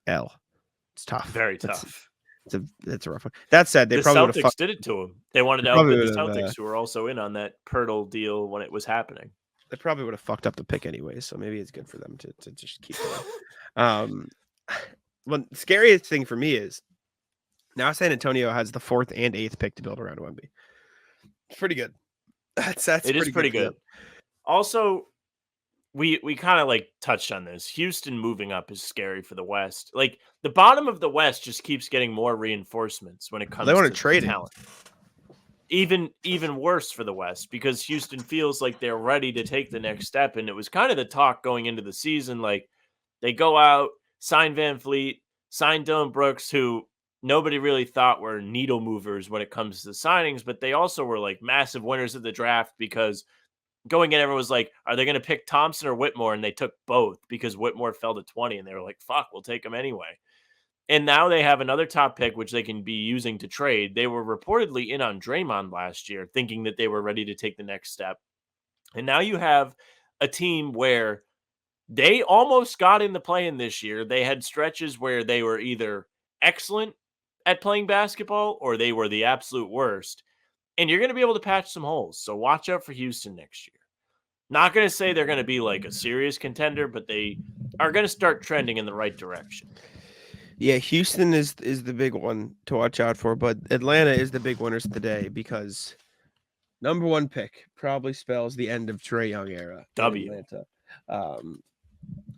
It's tough. Very tough. It's a rough one. That said, they the probably Celtics did it to him. They wanted to probably outbid the would've, Celtics, who were also in on that Poeltl deal when it was happening. They probably would have fucked up the pick anyway, so maybe it's good for them to just keep going. One scariest thing for me is now San Antonio has the 4th and 8th pick to build around Wemby. It's pretty good. It is pretty good. Also, we kind of like touched on this. Houston moving up is scary for the West. Like the bottom of the West just keeps getting more reinforcements when it comes They want to to trade talent. Even worse for the West because Houston feels like they're ready to take the next step. And it was kind of the talk going into the season. Like they go out, sign Van Fleet, sign Dylan Brooks, who nobody really thought were needle movers when it comes to signings, but they also were like massive winners of the draft because going in, everyone was like, are they going to pick Thompson or Whitmore? And they took both because Whitmore fell to 20 and they were like, fuck, we'll take him anyway. And now they have another top pick, which they can be using to trade. They were reportedly in on Draymond last year, thinking that they were ready to take the next step. And now you have a team where they almost got in the play-in this year. They had stretches where they were either excellent at playing basketball or they were the absolute worst. And you're going to be able to patch some holes. So watch out for Houston next year. Not going to say they're going to be like a serious contender, but they are going to start trending in the right direction. Yeah, Houston is the big one to watch out for, but Atlanta is the big winners of the day because number 1 pick probably spells the end of Trae Young era. W. Atlanta.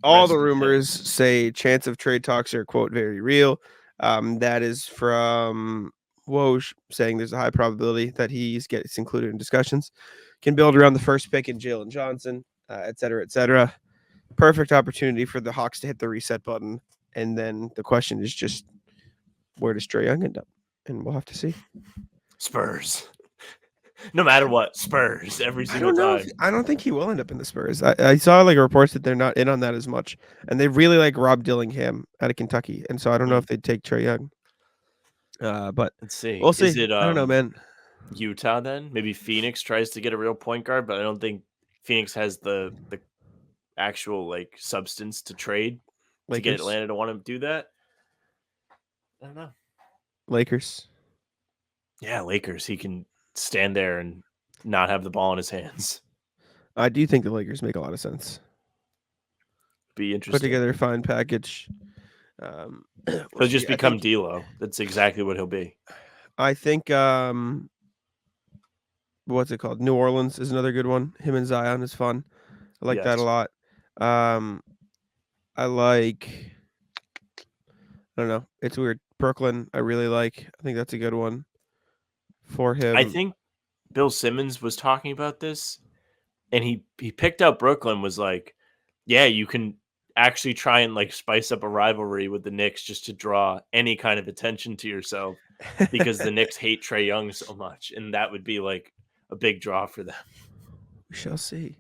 All the rumors say chance of trade talks are, quote, very real. That is from Woj saying there's a high probability that he gets included in discussions. Can build around the first pick in Jalen Johnson, et cetera, et cetera. Perfect opportunity for the Hawks to hit the reset button. And then the question is just, where does Trae Young end up? And we'll have to see. Spurs. No matter what, Spurs every single time. I don't think he will end up in the Spurs. I saw like reports that they're not in on that as much. And they really like Rob Dillingham out of Kentucky. And so I don't know if they'd take Trae Young. But let's see. We'll see. Is it, I don't know, man. Utah then? Maybe Phoenix tries to get a real point guard, but I don't think Phoenix has the actual like substance to trade to get Atlanta to want to do that. I don't know. Lakers. Yeah, Lakers. He can stand there and not have the ball in his hands. I do think the Lakers make a lot of sense. Be interesting. Put together a fine package. He'll just become D'Lo. That's exactly what he'll be. I think what's it called? New Orleans is another good one. Him and Zion is fun. I like that a lot. I like, I don't know. It's weird. Brooklyn, I really like. I think that's a good one for him. I think Bill Simmons was talking about this, and he picked out Brooklyn, was like, yeah, you can actually try and like spice up a rivalry with the Knicks just to draw any kind of attention to yourself because the Knicks hate Trae Young so much, and that would be like a big draw for them. We shall see.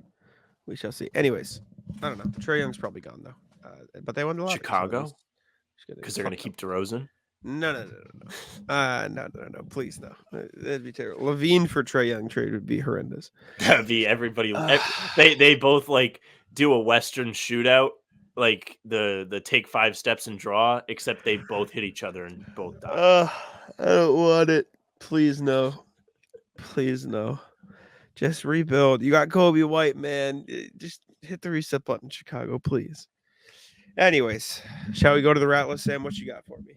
We shall see. Anyways, I don't know. Trae Young's probably gone though. But they won the lottery. Chicago? Because they're going to keep DeRozan? No. No. Please, no. That'd be terrible. Levine for Trae Young trade would be horrendous. That'd be everybody. They both like do a Western shootout, like the take 5 steps and draw, except they both hit each other and both die. I don't want it. Please, no. Please, no. Just rebuild. You got Kobe White, man. Just hit the reset button, Chicago, please. Anyways, shall we go to the rat list, Sam? What you got for me?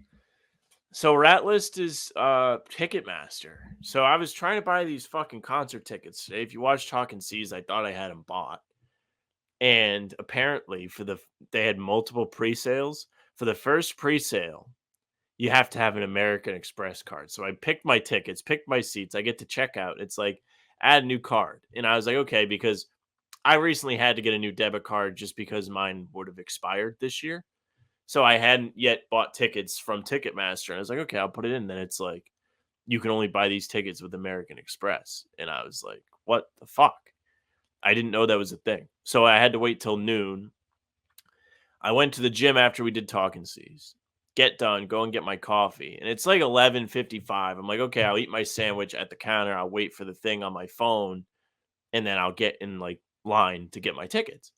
So rat list is Ticketmaster. So I was trying to buy these fucking concert tickets today. If you watch Talking Seas, I thought I had them bought. And apparently they had multiple pre-sales. For the first pre-sale, you have to have an American Express card. So I picked my tickets, picked my seats. I get to check out. It's like, add a new card. And I was like, okay, because I recently had to get a new debit card just because mine would have expired this year. So I hadn't yet bought tickets from Ticketmaster. And I was like, okay, I'll put it in. Then it's like you can only buy these tickets with American Express. And I was like, what the fuck? I didn't know that was a thing. So I had to wait till noon. I went to the gym after we did Talking C's. Get done, go and get my coffee. And it's like 11:55. I'm like, okay, I'll eat my sandwich at the counter. I'll wait for the thing on my phone. And then I'll get in like line to get my tickets.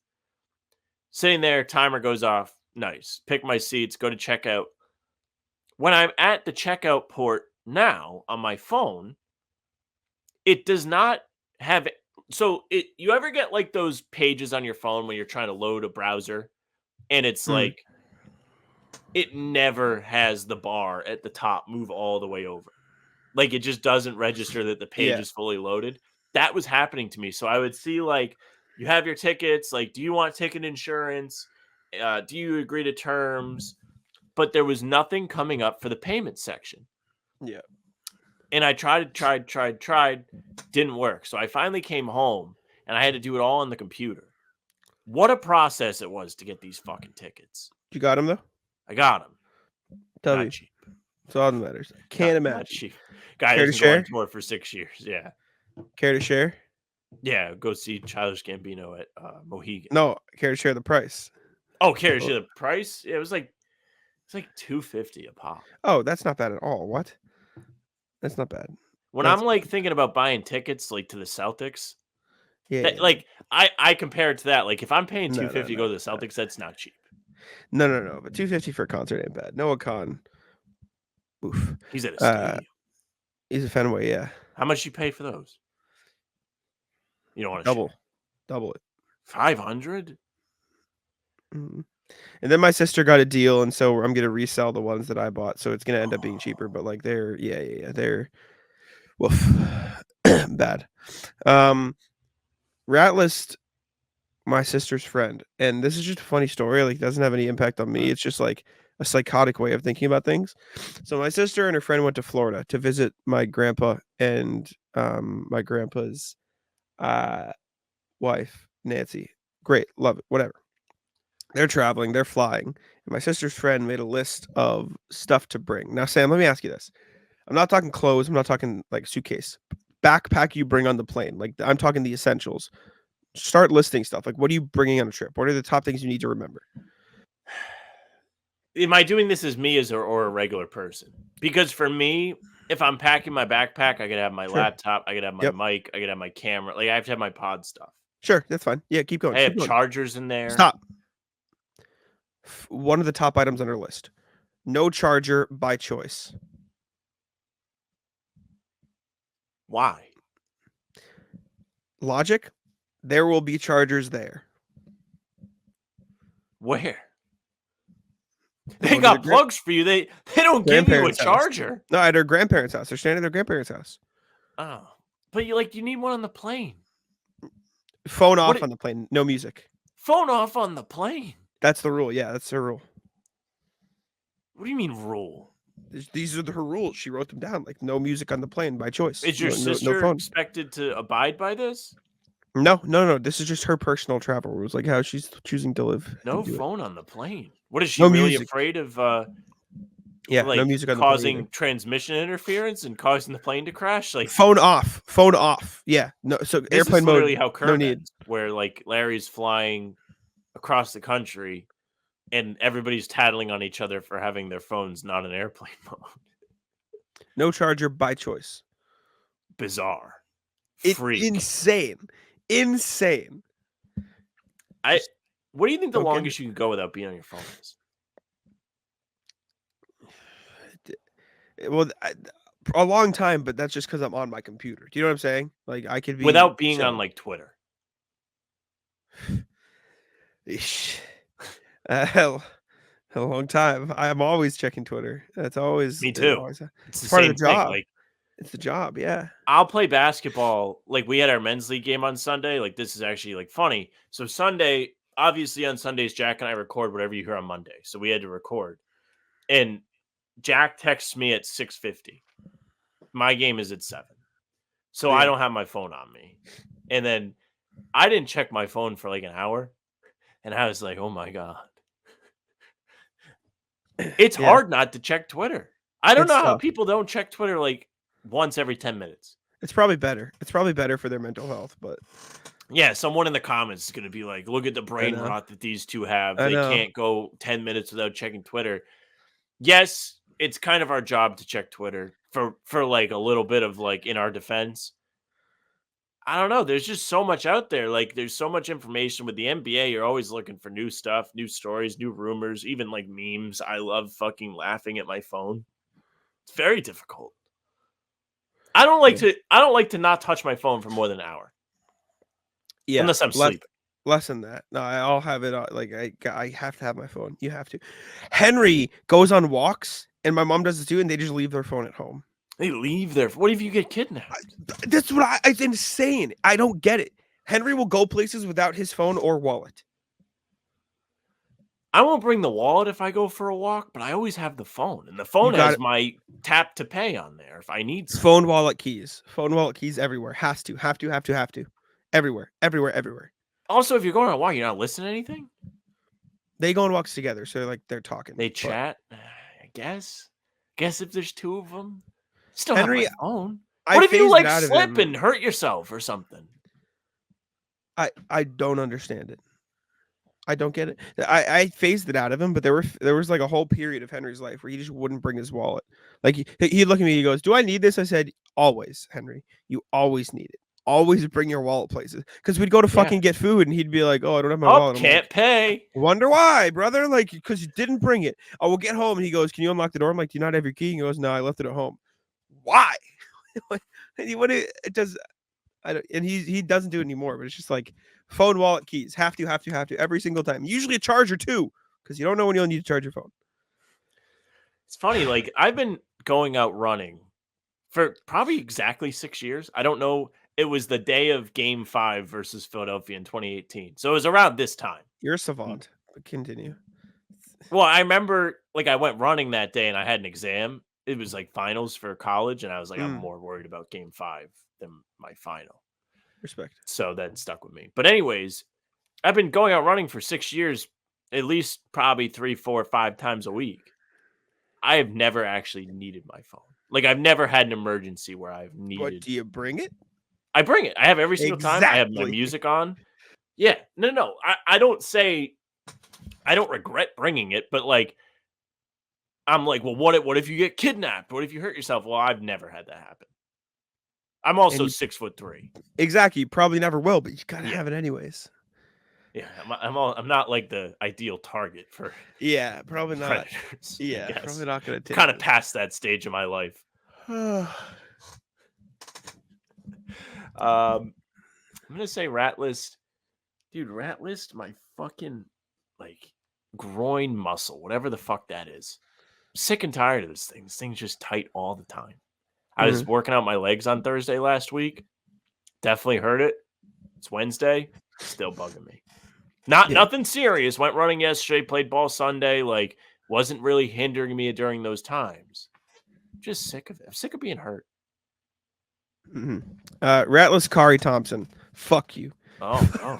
Sitting there, timer goes off. Nice. Pick my seats, go to checkout. When I'm at the checkout port now on my phone, it does not have. So you ever get like those pages on your phone when you're trying to load a browser and it's like it never has the bar at the top move all the way over. Like it just doesn't register that the page is fully loaded. That was happening to me. So I would see like you have your tickets, like do you want ticket insurance? Do you agree to terms? But there was nothing coming up for the payment section. Yeah. And I tried, didn't work. So I finally came home and I had to do it all on the computer. What a process it was to get these fucking tickets. You got them though? I got them. Not Not cheap. That's all that matters. Can't Not imagine. cheap. Guy Care to hasn't gone on share? tour for 6 years. Yeah. Care to share? Yeah. Go see Childish Gambino at Mohegan. No, care to share the price? Oh, care to share the price? Yeah, it's like $250 a pop. Oh, that's not bad at all. What? That's not bad. When I'm like thinking about buying tickets like to the Celtics, like I compare it to that. Like if I'm paying $250 to go to the Celtics, that's not cheap. No. But $250 for a concert ain't bad. Noah Khan. Oof. He's at a stadium. He's a Fenway, yeah. How much you pay for those? You don't want to double it. 500. Mm-hmm. And then my sister got a deal, and so I'm gonna resell the ones that I bought. So it's gonna end up being cheaper. But like they're they're woof bad. Ratlist, my sister's friend, and this is just a funny story. Like, it doesn't have any impact on me. It's just like a psychotic way of thinking about things. So my sister and her friend went to Florida to visit my grandpa and my grandpa's wife, Nancy. Great, love it, whatever. They're traveling, they're flying, and my sister's friend made a list of stuff to bring. Now, Sam, let me ask you this. I'm not talking clothes. I'm not talking like suitcase. Backpack you bring on the plane. Like, I'm talking the essentials. Start listing stuff. Like, what are you bringing on a trip? What are the top things you need to remember? Am I doing this as me or a regular person? Because for me, if I'm packing my backpack, I could have my laptop, I could have my mic, I could have my camera. Like I have to have my pod stuff. Sure, that's fine. Yeah, keep going. I have chargers in there. Stop. One of the top items on our list. No charger by choice. Why? Logic. There will be chargers there. Where? They got plugs for you. They don't give you a charger. No, at her grandparents' house. They're staying at their grandparents' house. Oh, but you need one on the plane. Phone off on the plane. No music. Phone off on the plane. That's the rule. Yeah, that's her rule. What do you mean rule? These are her rules. She wrote them down. Like no music on the plane by choice. Is your sister expected to abide by this? No. This is just her personal travel rules, like how she's choosing to live. No phone on the plane. What is she really afraid of? Yeah, no music on causing the plane transmission interference and causing the plane to crash. Like phone off. Yeah, no. So this airplane is literally mode. How Kerr ends, where like Larry's flying across the country, and everybody's tattling on each other for having their phones not in airplane mode. No charger by choice. Bizarre. Freak. Insane. What do you think the longest you can go without being on your phone is? Well, a long time, but that's just because I'm on my computer. Do you know what I'm saying? Like I could be without being on like Twitter. A long time. I'm always checking Twitter. That's always me too. It's part of the job. Like it's the job. Yeah. I'll play basketball. Like we had our men's league game on Sunday. Like this is actually like funny. So Sunday, obviously on Sundays, Jack and I record whatever you hear on Monday. So we had to record, and Jack texts me at 6:50. My game is at 7. So I don't have my phone on me. And then I didn't check my phone for like an hour. And I was like, oh my God. It's hard not to check Twitter. I don't know how people don't check Twitter like once every 10 minutes. It's probably better. It's probably better for their mental health, but Yeah, someone in the comments is going to be like, look at the brain know. rot that these two have. I They know. can't go 10 minutes without checking Twitter. Yes, it's kind of our job to check Twitter for like a little bit of like in our defense. I don't know. There's just so much out there. Like there's so much information with the NBA. You're always looking for new stuff, new stories, new rumors, even like memes. I love fucking laughing at my phone. It's very difficult. I don't like to not touch my phone for more than an hour. Yeah, Unless I'm sleeping. Less than that. No, I'll have it. Like I have to have my phone. You have to. Henry goes on walks, and my mom does it too, and they just leave their phone at home. They leave their. What if you get kidnapped? That's what it's insane. I don't get it. Henry will go places without his phone or wallet. I won't bring the wallet if I go for a walk, but I always have the phone, and the phone has my tap to pay on there if I need some. Phone, wallet, keys. Phone, wallet, keys everywhere. Have to. Everywhere. Also, if you're going on a walk, you're not listening to anything? They go on walks together, so like they're talking. They chat, I guess. Guess if there's two of them. Still Henry, have my phone. What if you like slip and hurt yourself or something? I don't understand it. I don't get it. I phased it out of him, but there was like a whole period of Henry's life where he just wouldn't bring his wallet. Like he'd look at me, he goes, "Do I need this?" I said, "Always, Henry. You always need it. Always bring your wallet places." Because we'd go to fucking get food, and he'd be like, "Oh, I don't have my wallet." Can't pay. Wonder why, brother? Like, because you didn't bring it. I will get home, and he goes, "Can you unlock the door?" I'm like, "Do you not have your key?" He goes, "No, I left it at home." Why? It does. I don't, and he doesn't do it anymore. But it's just like phone, wallet, keys. Have to every single time. Usually a charger too, because you don't know when you'll need to charge your phone. It's funny. Like I've been going out running for probably exactly 6 years. I don't know. It was the day of Game 5 versus Philadelphia in 2018. So it was around this time. You're a savant. But continue. Well, I remember like I went running that day and I had an exam. It was like finals for college, and I was like, I'm more worried about Game 5 than my final. Respect. So that stuck with me. But anyways, I've been going out running for 6 years, at least probably 3, 4, 5 times a week. I have never actually needed my phone. Like I've never had an emergency where I've needed. But do you bring it? I bring it. I have every single time. I have my music on. Yeah. No. I don't say I don't regret bringing it, but like I'm like, well, what if you get kidnapped? What if you hurt yourself? Well, I've never had that happen. I'm also 6'3". Exactly. You probably never will, but you gotta have it anyways. Yeah, I'm not like the ideal target for probably not. Predators, Yeah, probably not gonna take kind of past that stage of my life. I'm gonna say rat list, dude. Rat list, my fucking like groin muscle, whatever the fuck that is. I'm sick and tired of this thing. This thing's just tight all the time. I was working out my legs on Thursday last week. Definitely heard it. It's Wednesday. Still bugging me. Nothing serious. Went running yesterday. Played ball Sunday. Like wasn't really hindering me during those times. I'm just sick of it. I'm sick of being hurt. Ratless Kari Thompson. Fuck you. Oh.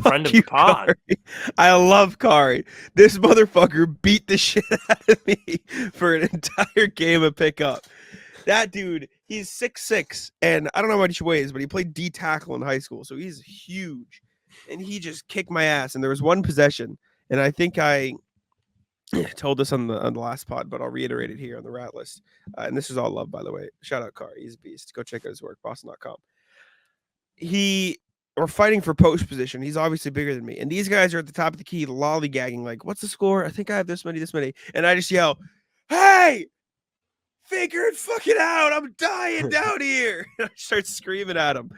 Friend of the pod. Kari. I love Kari. This motherfucker beat the shit out of me for an entire game of pickup. That dude, he's 6'6", and I don't know how much he weighs, but he played D tackle in high school, so he's huge. And he just kicked my ass. And there was one possession, and I think I told this on the last pod, but I'll reiterate it here on the rat list. And this is all love, by the way. Shout out Kari. He's a beast. Go check out his work, Boston.com. We're fighting for post position. He's obviously bigger than me. And these guys are at the top of the key, lollygagging, like, what's the score? I think I have this many. And I just yell, hey, figure it fucking out. I'm dying down here. I start screaming at him.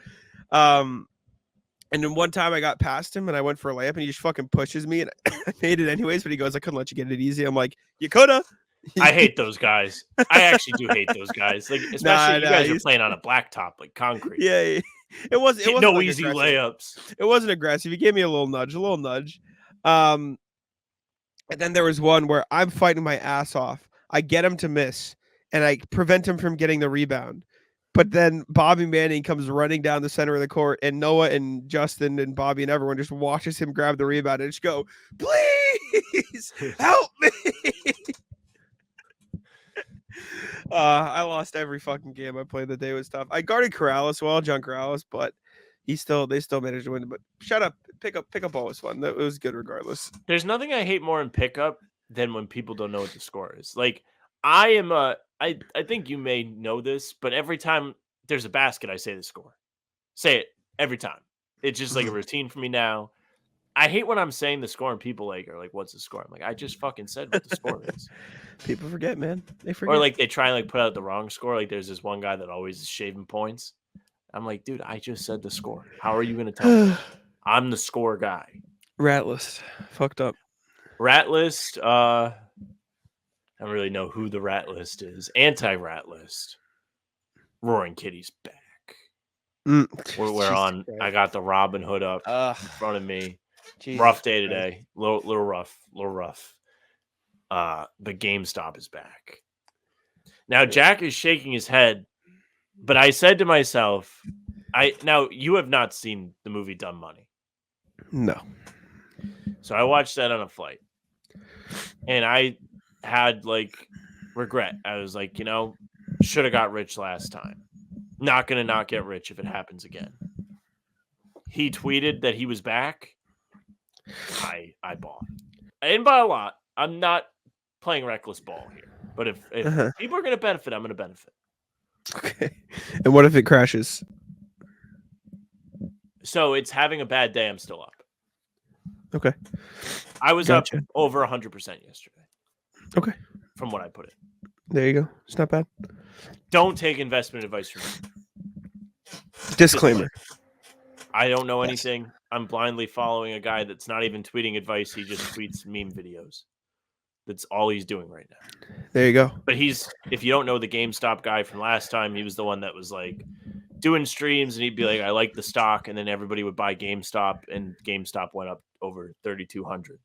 And then one time I got past him and I went for a layup and he just fucking pushes me and I made it anyways, but he goes, I couldn't let you get it easy. I'm like, you coulda. I hate those guys. I actually do hate those guys. Like, especially you guys are playing on a blacktop, like concrete. Yeah. It wasn't no like easy aggressive. layups. It wasn't aggressive. He gave me a little nudge. And then there was one where I'm fighting my ass off. I get him to miss and I prevent him from getting the rebound. But then Bobby Manning comes running down the center of the court, and Noah and Justin and Bobby and everyone just watches him grab the rebound and just go, please help me. I lost every fucking game I played. The day was tough. I guarded Corrales well, John Corrales, but they still managed to win. But shut up, pick up ball was fun. That was good regardless. There's nothing I hate more in pickup than when people don't know what the score is. Like I think you may know this, but every time there's a basket, I say the score. Say it every time. It's just like a routine for me now. I hate when I'm saying the score and people are like, "What's the score?" I'm like, "I just fucking said what the score is." People forget, man. They forget. Or like they try and like put out the wrong score. Like there's this one guy that always is shaving points. I'm like, dude, I just said the score. How are you going to tell me? I'm the score guy. Rat list. Fucked up. Rat list. I don't really know who the rat list is. Anti-rat list. Roaring Kitty's back. We're on. Christ. I got the Robin Hood up in front of me. Jesus rough day Christ. today. Little rough. The GameStop is back. Now Jack is shaking his head, but I said to myself, now you have not seen the movie Dumb Money. No. So I watched that on a flight. And I had regret. I was like, should have got rich last time. Not gonna not get rich if it happens again. He tweeted that he was back. I bought. I didn't buy a lot. I'm not playing reckless ball here. But if people are gonna benefit, I'm gonna benefit. Okay. And what if it crashes? So it's having a bad day. I'm still up. Okay. I was up over 100% yesterday. Okay. From what I put in. There you go. It's not bad. Don't take investment advice from me. Disclaimer. I don't know anything. I'm blindly following a guy that's not even tweeting advice. He just tweets meme videos. That's all he's doing right now. There you go. But if you don't know the GameStop guy from last time, he was the one that was like doing streams and he'd be like, I like the stock. And then everybody would buy GameStop and GameStop went up over 3,200%.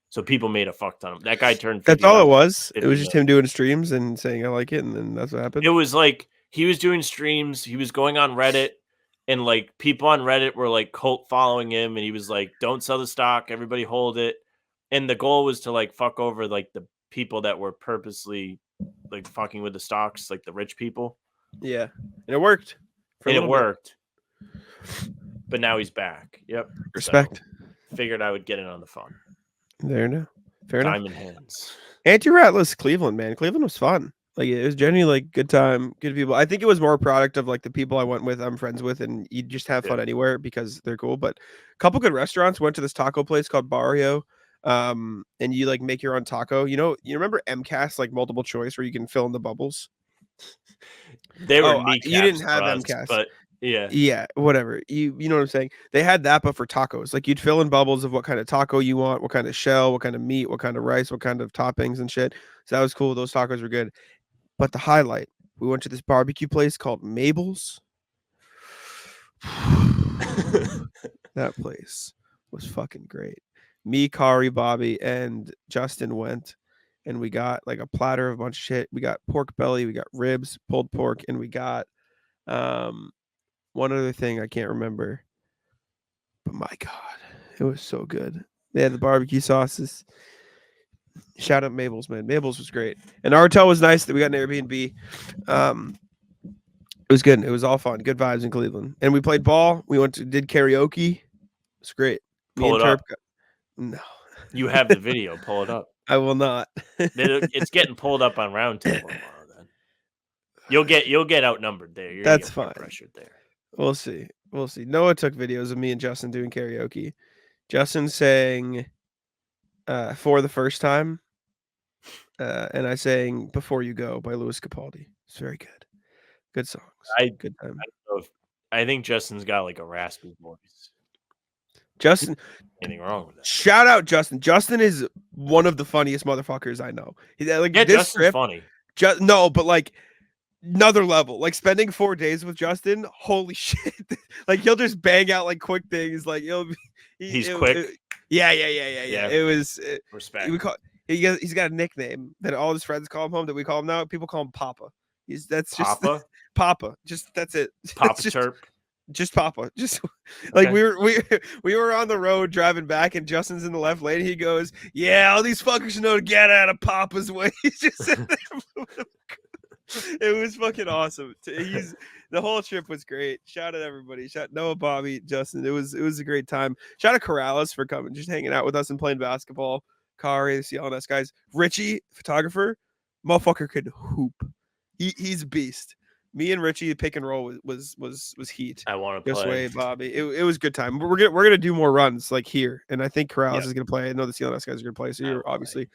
So people made a fuck ton of that guy turned. That's all it was. It was just him doing streams and saying, I like it. And then that's what happened. It was like he was doing streams. He was going on Reddit and like people on Reddit were like cult following him. And he was like, don't sell the stock. Everybody hold it. And the goal was to like fuck over like the people that were purposely like fucking with the stocks, like the rich people. Yeah. And it worked. And it worked. But now he's back. Yep. Respect. So, figured I would get in on the fun. There now. Fair enough. Diamond hands. Anti-ratless Cleveland, man. Cleveland was fun. Like it was genuinely like good time, good people. I think it was more a product of like the people I went with, I'm friends with, and you just have fun anywhere because they're cool. But a couple good restaurants. Went to this taco place called Barrio. And you like make your own taco. You remember MCAS, like multiple choice where you can fill in the bubbles? They were you didn't have MCAS, but yeah, whatever. You know what I'm saying? They had that, but for tacos. Like you'd fill in bubbles of what kind of taco you want, what kind of shell, what kind of meat, what kind of rice, what kind of toppings and shit. So that was cool. Those tacos were good. But the highlight, we went to this barbecue place called Mabel's. That place was fucking great. Me, Kari, Bobby, and Justin went, and we got like a platter of a bunch of shit. We got pork belly, we got ribs, pulled pork, and we got one other thing I can't remember. But my God, it was so good. They had the barbecue sauces. Shout out Mabel's, man. Mabel's was great. And our hotel was nice that we got an Airbnb. It was good. It was all fun. Good vibes in Cleveland. And we played ball. We did karaoke. It's great. Pull it up. No. You have the video. Pull it up. I will not. It's getting pulled up on Round Table tomorrow. Then you'll get outnumbered there. You're That's fine. Pressured there. We'll see. Noah took videos of me and Justin doing karaoke. Justin sang For the First Time. And I sang Before You Go by Louis Capaldi. It's very good. Good songs. Good time. I think Justin's got like a raspy voice. Justin, anything wrong with that? Shout out Justin. Justin is one of the funniest motherfuckers I know. Justin's funny. No, but like another level. Like spending 4 days with Justin, holy shit! Like he'll just bang out like quick things. Like he's quick. Yeah. It was respect. He's got a nickname that all his friends call him that we call him now. People call him Papa. That's just Papa. Papa. Just that's it. Papa Chirp. Just Papa. Just like Okay. we were on the road driving back, and Justin's in the left lane. He goes, "Yeah, all these fuckers know to get out of Papa's way." He's just sitting there. It was fucking awesome. The whole trip was great. Shout out everybody. Shout Noah, Bobby, Justin. It was a great time. Shout out Corrales for coming, just hanging out with us and playing basketball. Kari, the CLNS guys. Richie, photographer, motherfucker could hoop. He's a beast. Me and Richie pick and roll was heat. I want to This play. way, Bobby. It was a good time. We're gonna do more runs like here, and I think Corrales Yep. is gonna play. I know the CLNS guys are gonna play, so I you're will play. obviously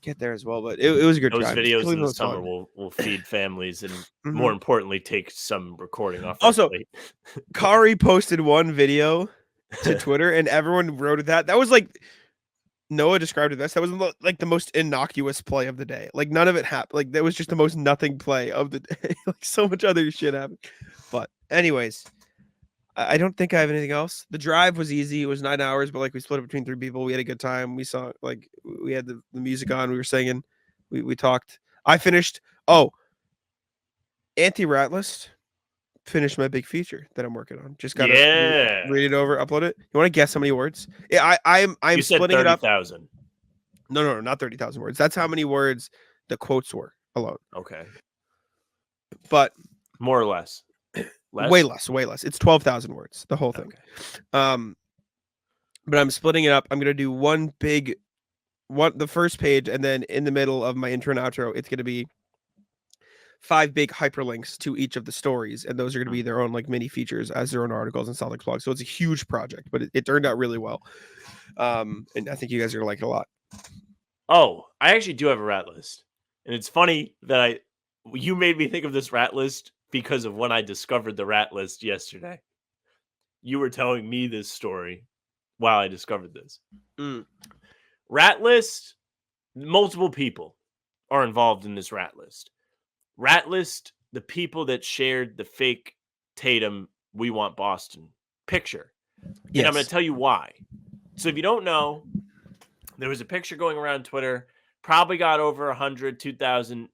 get there as well. But it was a good Those time. videos in Cleveland the was summer fun. will feed families and Mhm. more importantly take some recording off. our Also, plate. Kari posted one video to Twitter, and everyone wrote that. That was like Noah described it best. That was like the most innocuous play of the day. Like none of it happened. Like that was just the most nothing play of the day. Like so much other shit happened. But anyways, I don't think I have anything else. The drive was easy. It was 9 hours, but like we split it between 3 people. We had a good time. We saw like we had the music on. We were singing. We talked. I finished. Oh, anti-rat list. Finished my big feature that I'm working on. Just gotta read it over, upload it. You want to guess how many words? Yeah, I'm You said splitting it up. 30,000. No, not 30,000 words. That's how many words the quotes were alone. Okay. But More or less. way less. It's 12,000 words, the whole thing. Okay. But I'm splitting it up. I'm gonna do the first page, and then in the middle of my intro and outro, it's gonna be 5 big hyperlinks to each of the stories, and those are going to be their own like mini features as their own articles and Celtics blog. So it's a huge project, but it turned out really well. And I think you guys are going to like it a lot. Oh, I actually do have a rat list. And it's funny that you made me think of this rat list because of when I discovered the rat list yesterday. You were telling me this story while I discovered this. Rat list, multiple people are involved in this rat list. Rat list, the people that shared the fake Tatum "We Want Boston" picture. Yes. And I'm going to tell you why. So if you don't know, there was a picture going around Twitter, probably got over 100, 2,000,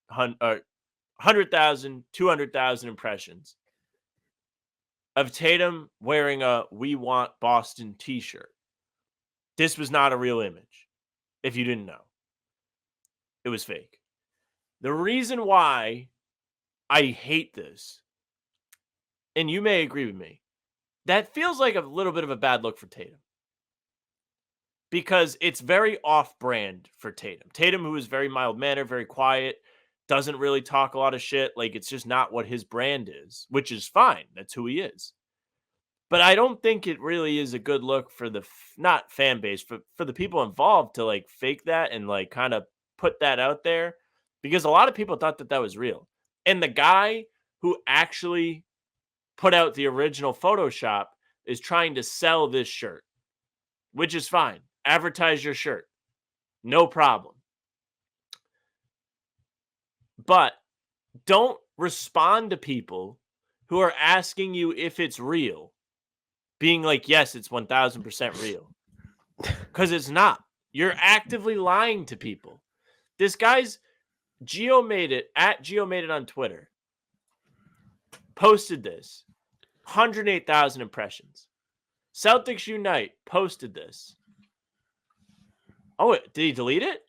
100,000, 200,000 impressions of Tatum wearing a "We Want Boston" t-shirt. This was not a real image, if you didn't know. It was fake. The reason why I hate this, and you may agree with me, that feels like a little bit of a bad look for Tatum. Because it's very off-brand for Tatum. Tatum, who is very mild-mannered, very quiet, doesn't really talk a lot of shit. Like, it's just not what his brand is, which is fine. That's who he is. But I don't think it really is a good look for the, not fan base, for the people involved to, like, fake that and, like, kind of put that out there. Because a lot of people thought that that was real. And the guy who actually put out the original Photoshop is trying to sell this shirt, which is fine. Advertise your shirt. No problem. But don't respond to people who are asking you if it's real, being like, yes, it's 1,000% real. Because it's not. You're actively lying to people. This guy's Geo Made It, at Geo Made It on Twitter, posted this. 108,000 impressions. Celtics Unite posted this. Oh, did he delete it?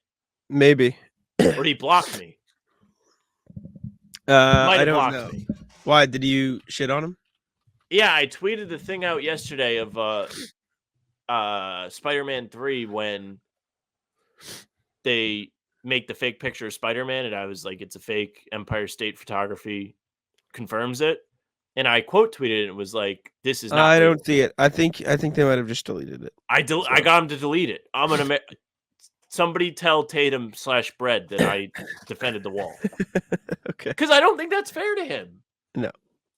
Maybe. Or did he block me? I don't know. Me. Why? Did you shit on him? Yeah, I tweeted the thing out yesterday of Spider-Man 3 when they make the fake picture of Spider-Man, and I was like, it's a fake. Empire State Photography confirms it. And I quote tweeted it. And it was like, "This is not." I don't see it. I think they might have just deleted it. I got him to delete it. I'm gonna somebody tell Tatum/Bread that I defended the wall. Okay. Because I don't think that's fair to him. No.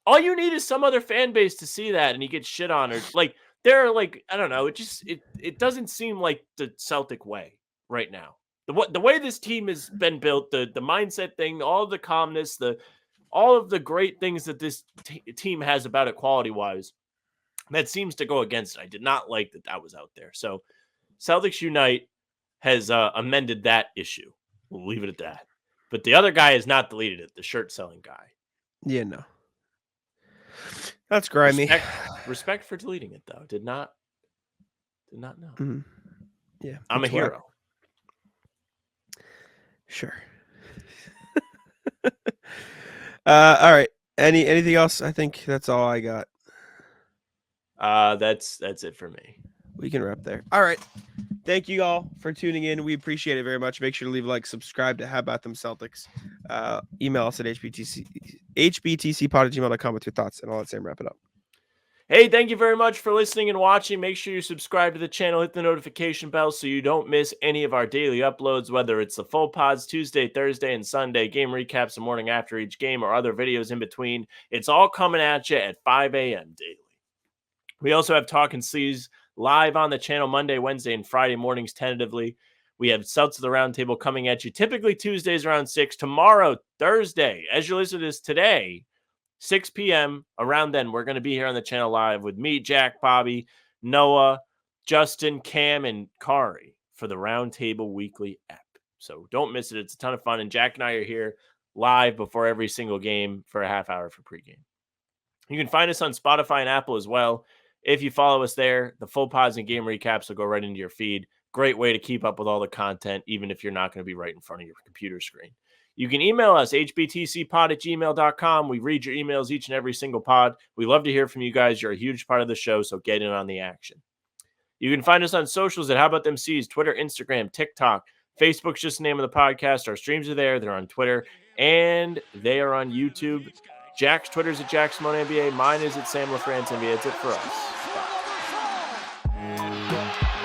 All you need is some other fan base to see that, and he gets shit on, or like they're like, I don't know. It doesn't seem like the Celtic way right now. The way this team has been built, the mindset thing, all of the calmness, all of the great things that this team has about it quality-wise, that seems to go against it. I did not like that was out there. So Celtics Unite has amended that issue. We'll leave it at that. But the other guy has not deleted it, the shirt-selling guy. Yeah, no. That's grimy. Respect for deleting it though. Did not know. Mhm. Yeah, I'm a that's whack. hero. Sure. All right. Anything else? I think that's all I got. That's it for me. We can wrap there. All right. Thank you all for tuning in. We appreciate it very much. Make sure to leave a like, subscribe to How About Them Celtics. Email us at hbtcpod@gmail.com with your thoughts, and I'll let Sam wrap it up. Hey, thank you very much for listening and watching. Make sure you subscribe to the channel, hit the notification bell so you don't miss any of our daily uploads, whether it's the full pods Tuesday, Thursday, and Sunday, game recaps the morning after each game, or other videos in between. It's all coming at you at 5 a.m. daily. We also have Talking Sleeves live on the channel Monday, Wednesday, and Friday mornings tentatively. We have Celtics of the Roundtable coming at you typically Tuesdays around 6. Tomorrow, Thursday, as you listen to this today, 6 p.m. Around then, we're going to be here on the channel live with me, Jack, Bobby, Noah, Justin, Cam, and Kari for the Roundtable Weekly app. So don't miss it. It's a ton of fun. And Jack and I are here live before every single game for a half hour for pregame. You can find us on Spotify and Apple as well. If you follow us there, the full pods and game recaps will go right into your feed. Great way to keep up with all the content, even if you're not going to be right in front of your computer screen. You can email us, hbtcpod@gmail.com. We read your emails each and every single pod. We love to hear from you guys. You're a huge part of the show, so get in on the action. You can find us on socials at How About Them C's, Twitter, Instagram, TikTok. Facebook's just the name of the podcast. Our streams are there. They're on Twitter, and they are on YouTube. Jack's Twitter's at Jack Simone NBA. Mine is at Sam LaFrance NBA. That's it for us.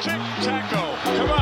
Tic-tac-toe. Come on.